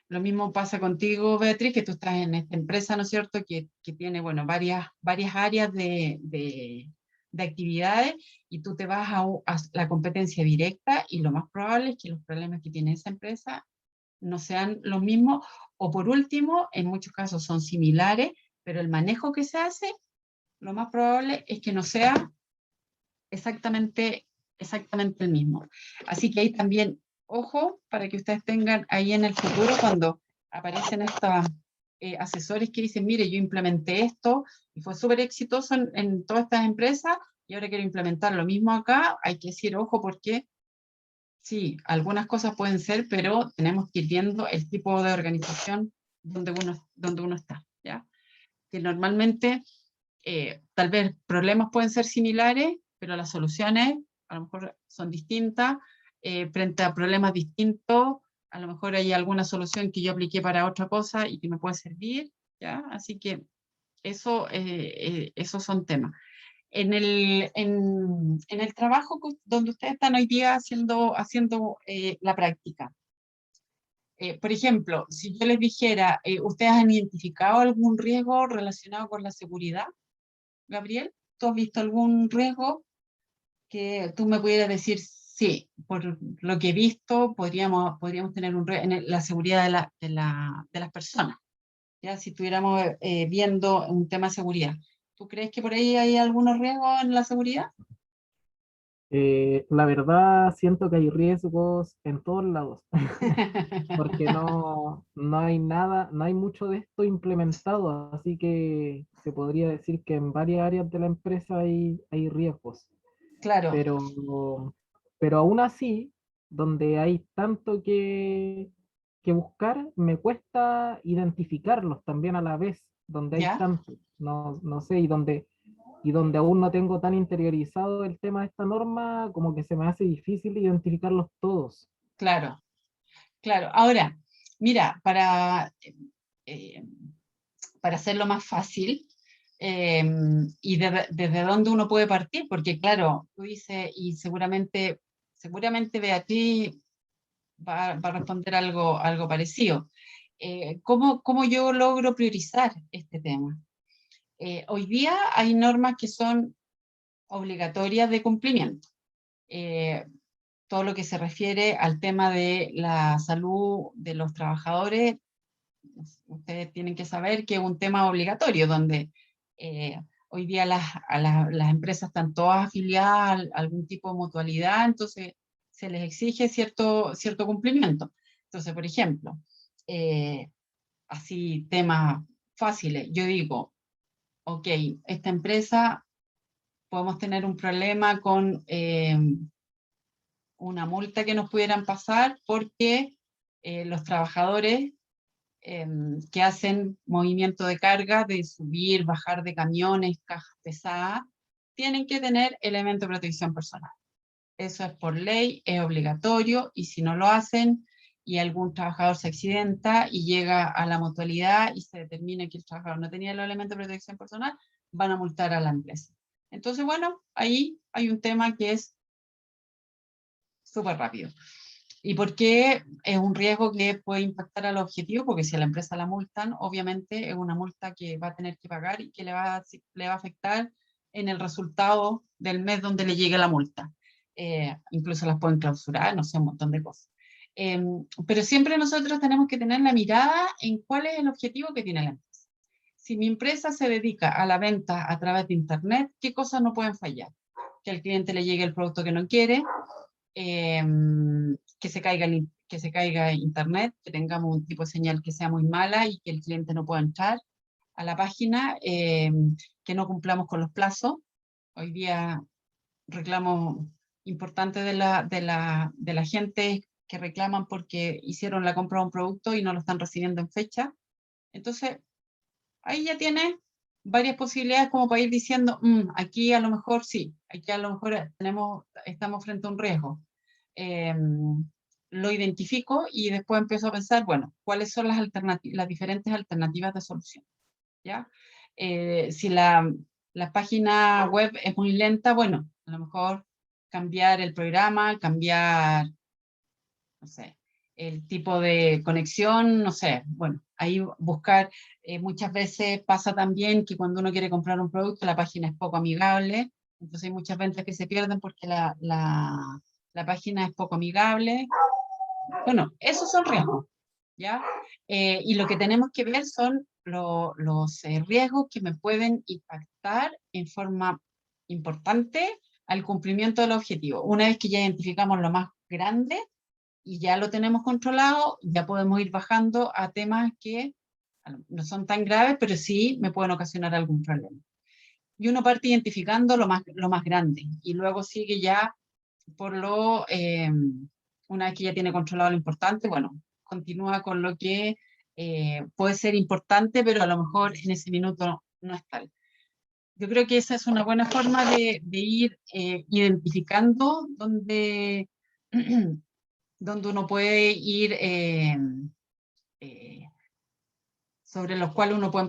Lo mismo pasa contigo, Beatriz, que tú estás en esta empresa, ¿no es cierto?, que tiene, bueno, varias áreas de actividades, y tú te vas a la competencia directa, y lo más probable es que los problemas que tiene esa empresa no sean los mismos, o por último, en muchos casos son similares, pero el manejo que se hace, lo más probable es que no sea exactamente el mismo. Así que ahí también, ojo, para que ustedes tengan ahí en el futuro, cuando aparecen estos asesores que dicen, mire, yo implementé esto y fue súper exitoso en todas estas empresas y ahora quiero implementar lo mismo acá, hay que decir, ojo, porque sí, algunas cosas pueden ser, pero tenemos que ir viendo el tipo de organización donde uno está, ¿ya? Que normalmente tal vez problemas pueden ser similares, pero las soluciones a lo mejor son distintas, frente a problemas distintos, a lo mejor hay alguna solución que yo apliqué para otra cosa y que me puede servir, ¿ya? Así que esos son temas. En el trabajo donde ustedes están hoy día haciendo la práctica, por ejemplo, si yo les dijera, ¿ustedes han identificado algún riesgo relacionado con la seguridad? Gabriel, ¿tú has visto algún riesgo que tú me pudieras decir, sí, por lo que he visto, podríamos tener un riesgo en la seguridad de las personas, ya si estuviéramos viendo un tema de seguridad? ¿Tú crees que por ahí hay algunos riesgos en la seguridad? La verdad, siento que hay riesgos en todos lados, porque no hay nada, no hay mucho de esto implementado, así que se podría decir que en varias áreas de la empresa hay riesgos, Claro, pero, pero aún así, donde hay tanto que buscar, me cuesta identificarlos también a la vez, donde hay ya, tanto, no sé, y donde aún no tengo tan interiorizado el tema de esta norma, como que se me hace difícil identificarlos todos. claro, claro. Ahora, mira, eh, para hacerlo más fácil, y desde dónde uno puede partir, porque claro, tú dices, y seguramente Beatriz va a responder algo parecido. ¿Cómo yo logro priorizar este tema? Hoy día hay normas que son obligatorias de cumplimiento. Eh, Todo lo que se refiere al tema de la salud de los trabajadores, ustedes tienen que saber que es un tema obligatorio, donde hoy día las empresas están todas afiliadas a algún tipo de mutualidad, entonces se les exige cierto cumplimiento. Entonces, por ejemplo, así temas fáciles, yo digo, ok, esta empresa podemos tener un problema con una multa que nos pudieran pasar porque los trabajadores que hacen movimiento de carga, de subir, bajar de camiones, cajas pesadas, tienen que tener elemento de protección personal. Eso es por ley, es obligatorio, y si no lo hacen y algún trabajador se accidenta y llega a la mutualidad y se determina que el trabajador no tenía los elementos de protección personal, van a multar a la empresa. Entonces, bueno, ahí hay un tema que es súper rápido. ¿Y por qué es un riesgo que puede impactar al objetivo? Porque si a la empresa la multan, obviamente es una multa que va a tener que pagar y que le va a afectar en el resultado del mes donde le llegue la multa. Incluso las pueden clausurar, no sé, un montón de cosas. Pero siempre nosotros tenemos que tener la mirada en cuál es el objetivo que tiene la empresa. Si mi empresa se dedica a la venta a través de Internet, ¿qué cosas no pueden fallar? Que al cliente le llegue el producto que no quiere, que se caiga internet, que tengamos un tipo de señal que sea muy mala y que el cliente no pueda entrar a la página, que no cumplamos con los plazos. Hoy día reclamos importantes de la gente que reclaman porque hicieron la compra de un producto y no lo están recibiendo en fecha. Entonces, ahí ya tienes varias posibilidades como para ir diciendo, aquí a lo mejor sí, aquí a lo mejor estamos frente a un riesgo. Lo identifico y después empiezo a pensar, bueno, ¿cuáles son las diferentes alternativas de solución? ¿Ya? Si la página web es muy lenta, bueno, a lo mejor cambiar el programa, cambiar, no sé, el tipo de conexión, no sé, bueno, ahí buscar, muchas veces pasa también que cuando uno quiere comprar un producto, la página es poco amigable, entonces hay muchas ventas que se pierden porque la página es poco amigable. Bueno, esos son riesgos, ¿ya? Y lo que tenemos que ver son los riesgos que me pueden impactar en forma importante al cumplimiento del objetivo. Una vez que ya identificamos lo más grande, y ya lo tenemos controlado, ya podemos ir bajando a temas que no son tan graves, pero sí me pueden ocasionar algún problema. Y uno parte identificando lo más grande, y luego sigue ya por una vez que ya tiene controlado lo importante, bueno, continúa con lo que puede ser importante, pero a lo mejor en ese minuto no es tal. Yo creo que esa es una buena forma de ir identificando dónde donde uno puede ir, sobre los cuales uno puede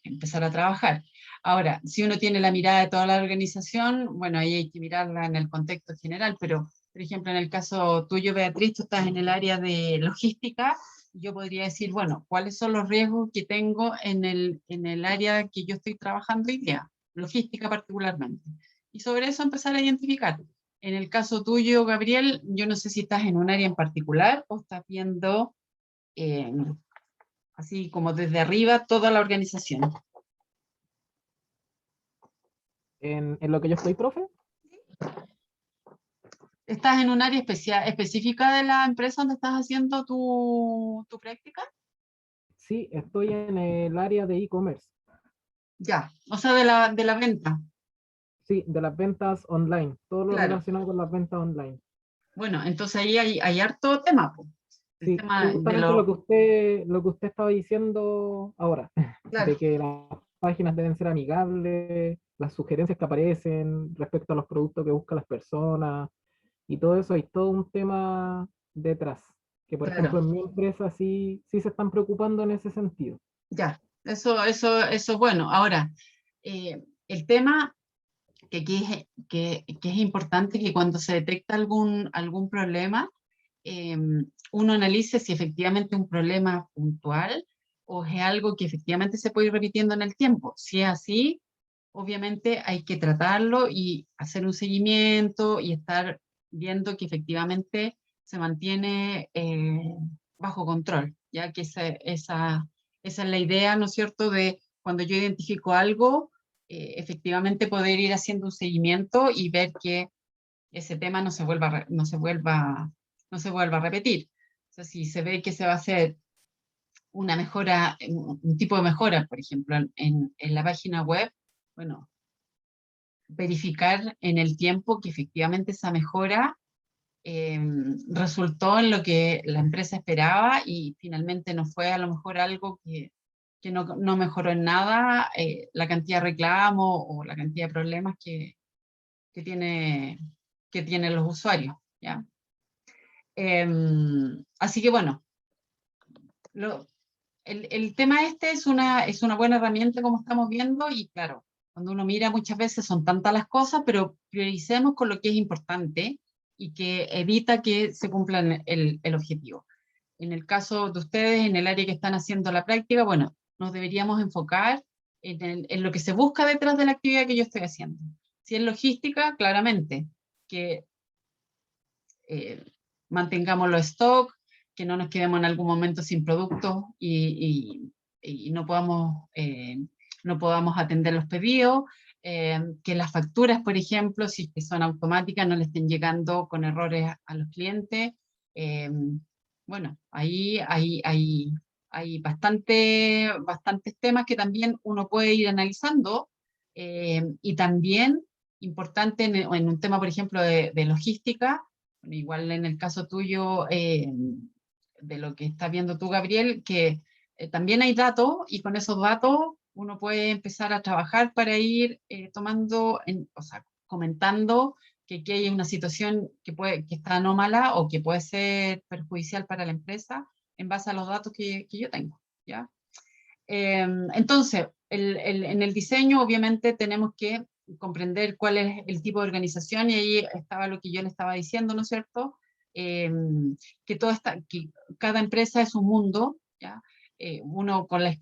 empezar a trabajar. Ahora, si uno tiene la mirada de toda la organización, bueno, ahí hay que mirarla en el contexto general, pero, por ejemplo, en el caso tuyo, Beatriz, tú estás en el área de logística, yo podría decir, bueno, ¿cuáles son los riesgos que tengo en el área que yo estoy trabajando hoy día? Logística particularmente. Y sobre eso empezar a identificar. En el caso tuyo, Gabriel, yo no sé si estás en un área en particular o estás viendo así como desde arriba toda la organización. En lo que yo estoy, profe, ¿Estás en un área específica de la empresa donde estás haciendo tu práctica? sí, estoy en el área de e-commerce. Ya, o sea, de la venta. Sí, de las ventas online, todo lo Claro. relacionado con las ventas online. Bueno, entonces ahí hay harto tema, po. El Sí, tema de justamente lo que usted estaba diciendo ahora, Claro, de que las páginas deben ser amigables, las sugerencias que aparecen respecto a los productos que buscan las personas y todo eso, hay todo un tema detrás, que por ejemplo claro. en mi empresa sí se están preocupando en ese sentido. Ya, eso es bueno. Ahora, el tema que es importante que cuando se detecta algún problema, eh, uno analice si efectivamente es un problema puntual o es algo que efectivamente se puede ir repitiendo en el tiempo. Si es así, obviamente hay que tratarlo y hacer un seguimiento y estar viendo que efectivamente se mantiene bajo control, ya que esa es la idea, ¿no es cierto?, de cuando yo identifico algo, efectivamente poder ir haciendo un seguimiento y ver que ese tema no se vuelva a repetir. O sea, si se ve que se va a hacer una mejora, un tipo de mejora, por ejemplo, en la página web, bueno, verificar en el tiempo que efectivamente esa mejora resultó en lo que la empresa esperaba y finalmente no fue a lo mejor algo que no mejoró en nada la cantidad de reclamos o la cantidad de problemas que tienen los usuarios, ¿ya? Así que bueno, el tema este es una buena herramienta como estamos viendo y claro, cuando uno mira muchas veces son tantas las cosas, pero prioricemos con lo que es importante y que evita que se cumpla el objetivo. En el caso de ustedes, en el área que están haciendo la práctica, bueno, nos deberíamos enfocar en lo que se busca detrás de la actividad que yo estoy haciendo. Si es logística, claramente, que mantengamos los stock, que no nos quedemos en algún momento sin productos y no podamos atender los pedidos, que las facturas, por ejemplo, si que son automáticas, no le estén llegando con errores a los clientes. Bueno, ahí hay bastantes temas que también uno puede ir analizando y también importante en un tema, por ejemplo, de logística, bueno, igual en el caso tuyo, de lo que estás viendo tú, Gabriel, que también hay datos y con esos datos uno puede empezar a trabajar para ir o sea, comentando que aquí hay una situación que está anómala o que puede ser perjudicial para la empresa en base a los datos que yo tengo, ¿ya? Entonces, en el diseño obviamente tenemos que comprender cuál es el tipo de organización y ahí estaba lo que yo le estaba diciendo, ¿no es cierto? Que cada empresa es un mundo, ¿ya? Uno con la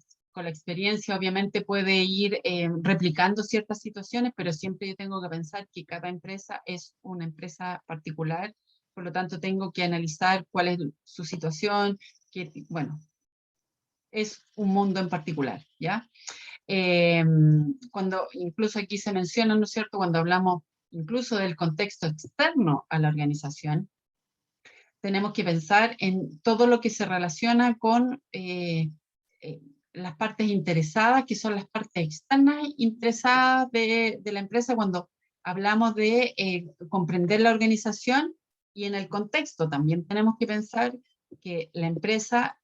experiencia obviamente puede ir replicando ciertas situaciones, pero siempre yo tengo que pensar que cada empresa es una empresa particular, por lo tanto tengo que analizar cuál es su situación, bueno, es un mundo en particular, ¿ya? Cuando incluso aquí se menciona, ¿no es cierto?, cuando hablamos incluso del contexto externo a la organización, tenemos que pensar en todo lo que se relaciona con las partes interesadas, que son las partes externas interesadas de la empresa cuando hablamos de comprender la organización y en el contexto también tenemos que pensar que la empresa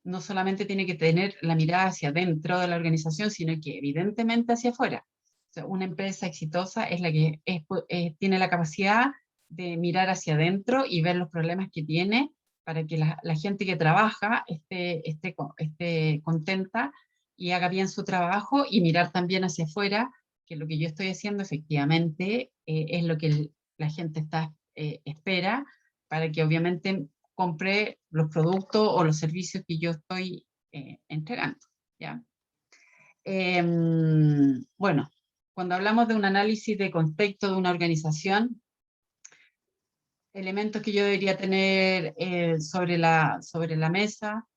no solamente tiene que tener la mirada hacia adentro de la organización, sino que evidentemente hacia afuera. O sea, una empresa exitosa es la que tiene la capacidad de mirar hacia adentro y ver los problemas que tiene para que la gente que trabaja esté contenta y haga bien su trabajo y mirar también hacia afuera, que lo que yo estoy haciendo efectivamente es lo que la gente espera para que obviamente compre los productos o los servicios que yo estoy entregando, ¿ya? Bueno, cuando hablamos de un análisis de contexto de una organización, elementos que yo debería tener sobre la mesa,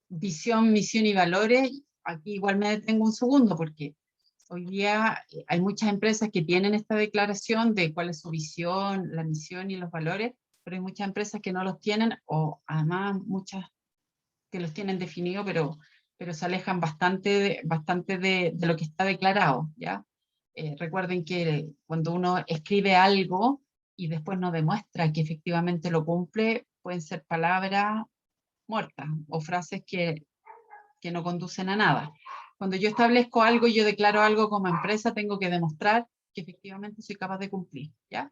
visión, misión y valores. Aquí igual me detengo un segundo porque hoy día hay muchas empresas que tienen esta declaración de cuál es su visión, la misión y los valores, pero hay muchas empresas que no los tienen, o además muchas que los tienen definidos, pero se alejan bastante de lo que está declarado, ¿ya? Recuerden que cuando uno escribe algo y después no demuestra que efectivamente lo cumple, pueden ser palabras muertas o frases que no conducen a nada. Cuando yo establezco algo y yo declaro algo como empresa, tengo que demostrar que efectivamente soy capaz de cumplir, ¿ya?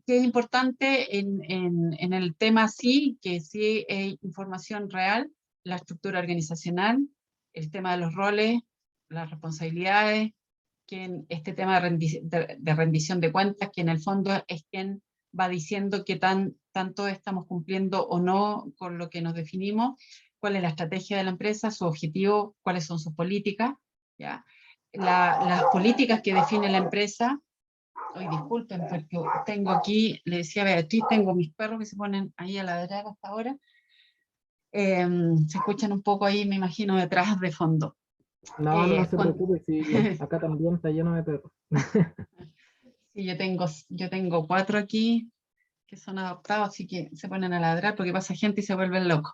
Que es importante en el tema sí, que sí hay información real, la estructura organizacional, el tema de los roles, las responsabilidades, que en este tema de rendición de cuentas, que en el fondo es quien va diciendo qué tanto estamos cumpliendo o no con lo que nos definimos, cuál es la estrategia de la empresa, su objetivo, cuáles son sus políticas, ¿ya? Las políticas que define la empresa. Hoy disculpen, porque tengo aquí, le decía a Beatriz, tengo mis perros que se ponen ahí a ladrar hasta ahora. Se escuchan un poco ahí, me imagino, detrás de fondo. No, no se Con- preocupe, si acá también está lleno de perros. sí, yo tengo 4 aquí que son adoptados, así que se ponen a ladrar porque pasa gente y se vuelven locos.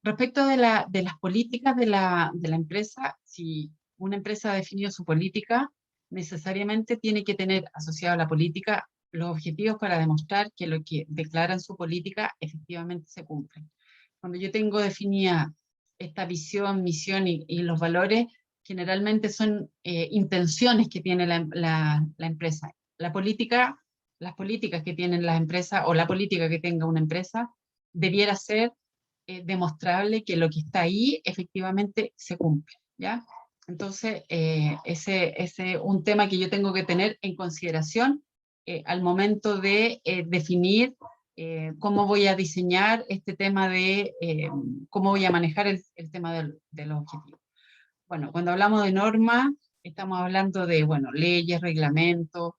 Respecto de las políticas de la empresa, si una empresa ha definido su política, necesariamente tiene que tener asociado a la política los objetivos para demostrar que lo que declara en su política efectivamente se cumple. Cuando yo tengo definida esta visión, misión y los valores, generalmente son intenciones que tiene la empresa. La política, las políticas que tienen las empresas o la política que tenga una empresa debiera ser demostrable que lo que está ahí efectivamente se cumple, ¿ya? Entonces, ese es un tema que yo tengo que tener en consideración al momento de definir cómo voy a diseñar este tema de cómo voy a manejar el tema de los objetivos. Bueno, cuando hablamos de normas, estamos hablando de, bueno, leyes, reglamentos,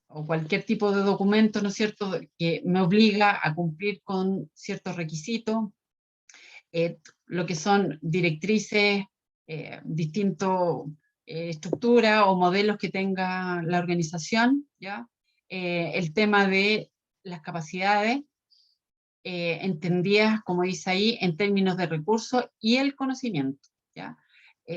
o cualquier tipo de documento, ¿no es cierto?, que me obliga a cumplir con ciertos requisitos, lo que son directrices, distintas estructuras o modelos que tenga la organización, ¿ya? El tema de las capacidades, entendidas, como dice ahí, en términos de recursos y el conocimiento, ¿ya?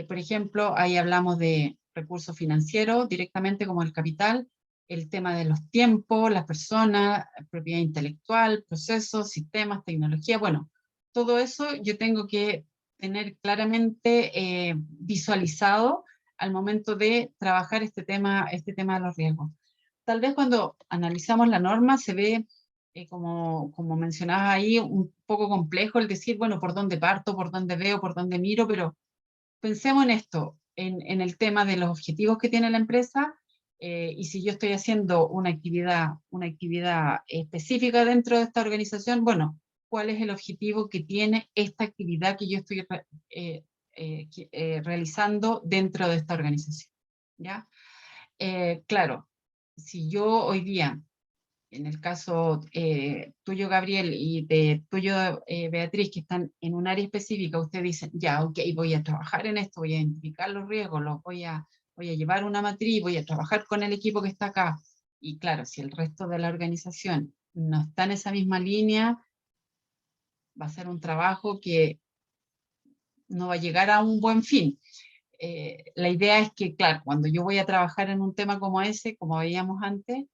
Por ejemplo, ahí hablamos de recursos financieros directamente como el capital, el tema de los tiempos, las personas, propiedad intelectual, procesos, sistemas, tecnología, bueno, todo eso yo tengo que tener claramente visualizado al momento de trabajar este tema de los riesgos. Tal vez cuando analizamos la norma se ve como mencionabas ahí, un poco complejo el decir, bueno, por dónde parto, por dónde veo, por dónde miro, pero pensemos en esto, en el tema de los objetivos que tiene la empresa, y si yo estoy haciendo una actividad específica dentro de esta organización, bueno, ¿cuál es el objetivo que tiene esta actividad que yo estoy realizando dentro de esta organización? ¿Ya? Claro, si yo hoy día en el caso tuyo, Gabriel, y de tuyo, Beatriz, que están en un área específica, ustedes dicen, ya, ok, voy a trabajar en esto, voy a identificar los riesgos, voy a llevar una matriz, voy a trabajar con el equipo que está acá. Y claro, si el resto de la organización no está en esa misma línea, va a ser un trabajo que no va a llegar a un buen fin. La idea es que, claro, cuando yo voy a trabajar en un tema como ese, como veíamos antes,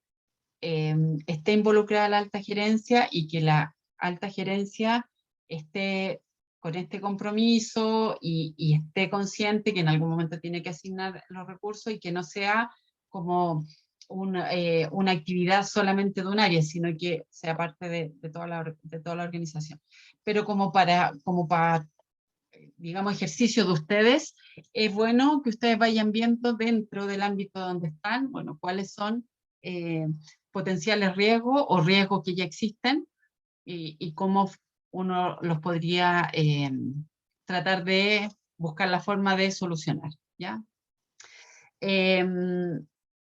esté involucrada la alta gerencia y que la alta gerencia esté con este compromiso y esté consciente que en algún momento tiene que asignar los recursos y que no sea como una actividad solamente de un área, sino que sea parte de toda la organización. Pero como para digamos, ejercicio de ustedes, es bueno que ustedes vayan viendo dentro del ámbito donde están, bueno, cuáles son potenciales riesgos o riesgos que ya existen y cómo uno los podría tratar de buscar la forma de solucionar, ¿ya?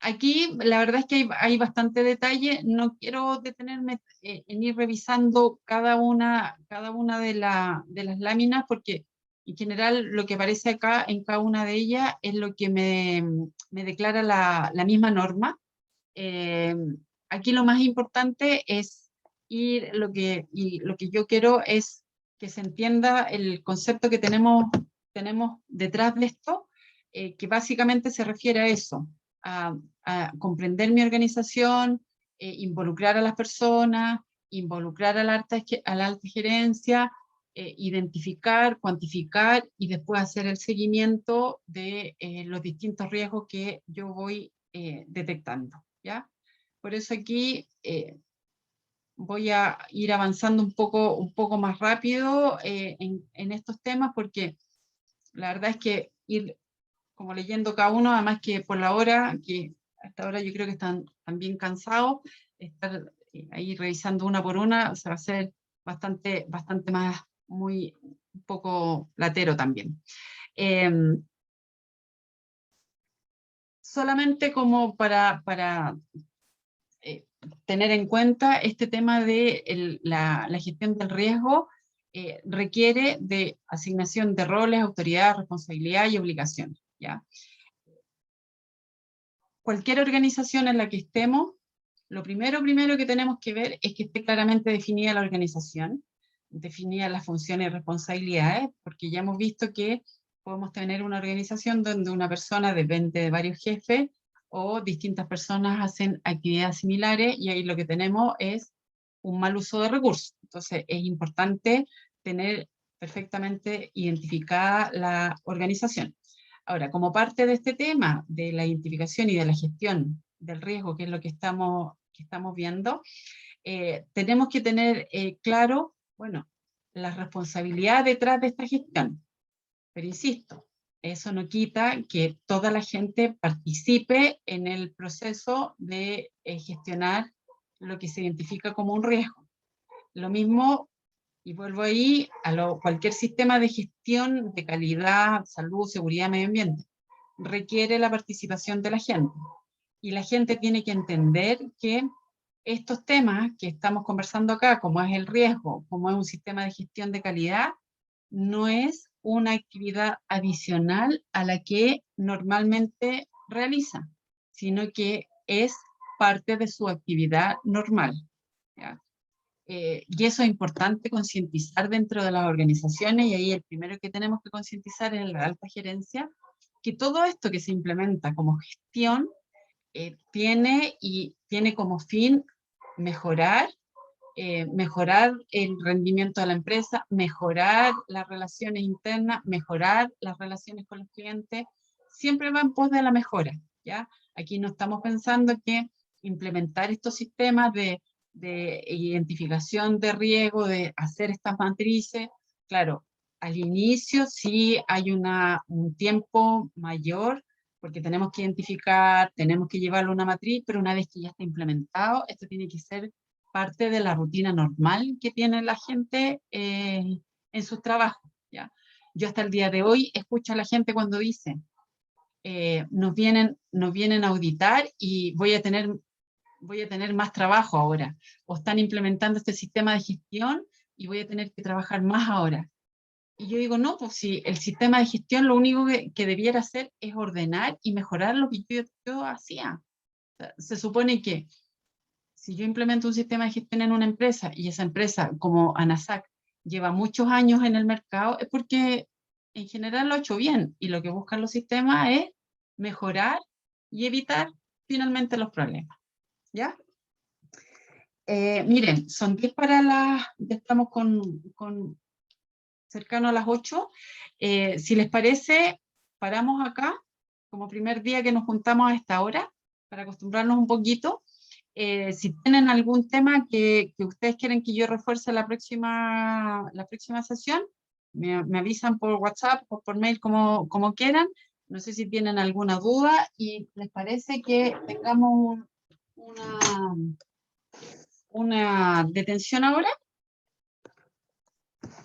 Aquí la verdad es que hay bastante detalle, no quiero detenerme en ir revisando cada una de las láminas porque en general lo que aparece acá en cada una de ellas es lo que me declara la misma norma. Aquí lo más importante es y lo que yo quiero es que se entienda el concepto que tenemos detrás de esto, que básicamente se refiere a eso, a comprender mi organización, involucrar a las personas, involucrar a la alta gerencia, identificar, cuantificar y después hacer el seguimiento de los distintos riesgos que yo voy detectando, ¿ya? Por eso aquí voy a ir avanzando un poco más rápido en estos temas porque la verdad es que ir como leyendo cada uno, además que por la hora, que hasta ahora yo creo que están bien cansados, estar ahí revisando una por una, se va a hacer bastante más, un poco latero también. Solamente como para tener en cuenta este tema de la gestión del riesgo, requiere de asignación de roles, autoridad, responsabilidad y obligaciones, ¿ya? Cualquier organización en la que estemos, lo primero que tenemos que ver es que esté claramente definida la organización, definidas las funciones y responsabilidades, porque ya hemos visto que podemos tener una organización donde una persona depende de varios jefes, o distintas personas hacen actividades similares, y ahí lo que tenemos es un mal uso de recursos. Entonces es importante tener perfectamente identificada la organización. Ahora, como parte de este tema, de la identificación y de la gestión del riesgo, que es lo que estamos viendo, tenemos que tener claro, bueno, la responsabilidad detrás de esta gestión. Pero insisto, eso no quita que toda la gente participe en el proceso de gestionar lo que se identifica como un riesgo. Lo mismo, y vuelvo ahí, cualquier sistema de gestión de calidad, salud, seguridad, medio ambiente, requiere la participación de la gente. Y la gente tiene que entender que estos temas que estamos conversando acá, como es el riesgo, como es un sistema de gestión de calidad, no es una actividad adicional a la que normalmente realiza, sino que es parte de su actividad normal, ¿ya? Y eso es importante concientizar dentro de las organizaciones, y ahí el primero que tenemos que concientizar es la alta gerencia, que todo esto que se implementa como gestión tiene como fin mejorar el rendimiento de la empresa, mejorar las relaciones internas, mejorar las relaciones con los clientes, siempre va en pos de la mejora, ¿ya? Aquí no estamos pensando que implementar estos sistemas de identificación de riesgo, de hacer estas matrices, claro, al inicio sí hay un tiempo mayor, porque tenemos que identificar, tenemos que llevarlo a una matriz, pero una vez que ya está implementado, esto tiene que ser parte de la rutina normal que tiene la gente en sus trabajos, ¿ya? Yo hasta el día de hoy escucho a la gente cuando dice, nos vienen a auditar y voy a tener más trabajo ahora, o están implementando este sistema de gestión y voy a tener que trabajar más ahora. Y yo digo, no, pues si el sistema de gestión lo único que debiera hacer es ordenar y mejorar lo que yo hacía. O sea, se supone que si yo implemento un sistema de gestión en una empresa y esa empresa, como ANASAC, lleva muchos años en el mercado, es porque en general lo ha hecho bien, y lo que buscan los sistemas es mejorar y evitar finalmente los problemas, ¿ya? Miren, son 10 para ya estamos cercano a las 8. Si les parece, paramos acá, como primer día que nos juntamos a esta hora, para acostumbrarnos un poquito. Si tienen algún tema que ustedes quieren que yo refuerce la próxima sesión, me avisan por WhatsApp o por mail, como quieran. No sé si tienen alguna duda, y les parece que tengamos una detención ahora.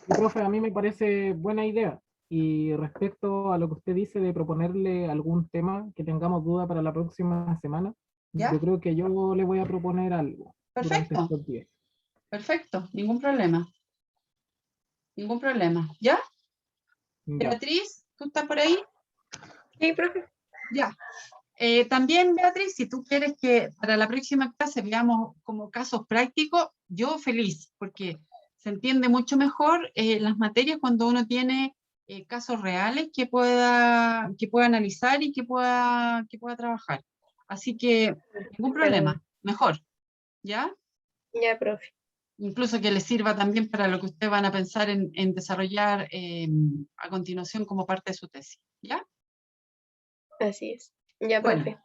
Y, profe, a mí me parece buena idea. Y respecto a lo que usted dice de proponerle algún tema que tengamos duda para la próxima semana, ¿Ya? yo creo que yo le voy a proponer algo durante Perfecto, estos días. perfecto, ningún problema. Ningún problema. ¿Ya? Ya. Beatriz, ¿tú estás por ahí? Sí, profe. Ya. También, Beatriz, si tú quieres que para la próxima clase veamos como casos prácticos, yo feliz, porque se entiende mucho mejor las materias cuando uno tiene casos reales que pueda analizar y que pueda trabajar. Así que ningún problema, mejor, ¿ya? Ya, profe. Incluso que les sirva también para lo que ustedes van a pensar en desarrollar a continuación como parte de su tesis, ¿ya? Así es. Ya, Bueno, profe.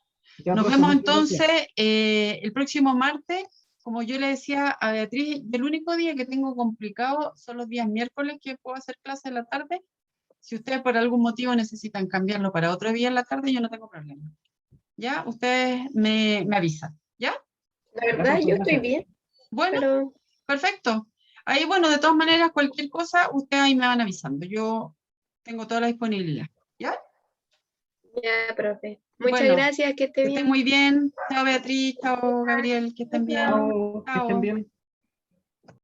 Ya, nos profe, vemos muchas gracias. entonces el próximo martes. Como yo le decía a Beatriz, el único día que tengo complicado son los días miércoles, que puedo hacer clase en la tarde. Si ustedes por algún motivo necesitan cambiarlo para otro día en la tarde, yo no tengo problema. ¿Ya? Ustedes me avisan, ¿ya? La Ya, verdad, profe, yo estoy gracias. bien, Bueno, pero perfecto. Ahí, bueno, de todas maneras, cualquier cosa, ustedes ahí me van avisando. Yo tengo toda la disponibilidad, ¿ya? ya, profe. Muchas Bueno, gracias, que esté que estén bien. muy bien. Chao, Beatriz. Chao, Gabriel. Que estén bien. Chao, que estén Chao. bien.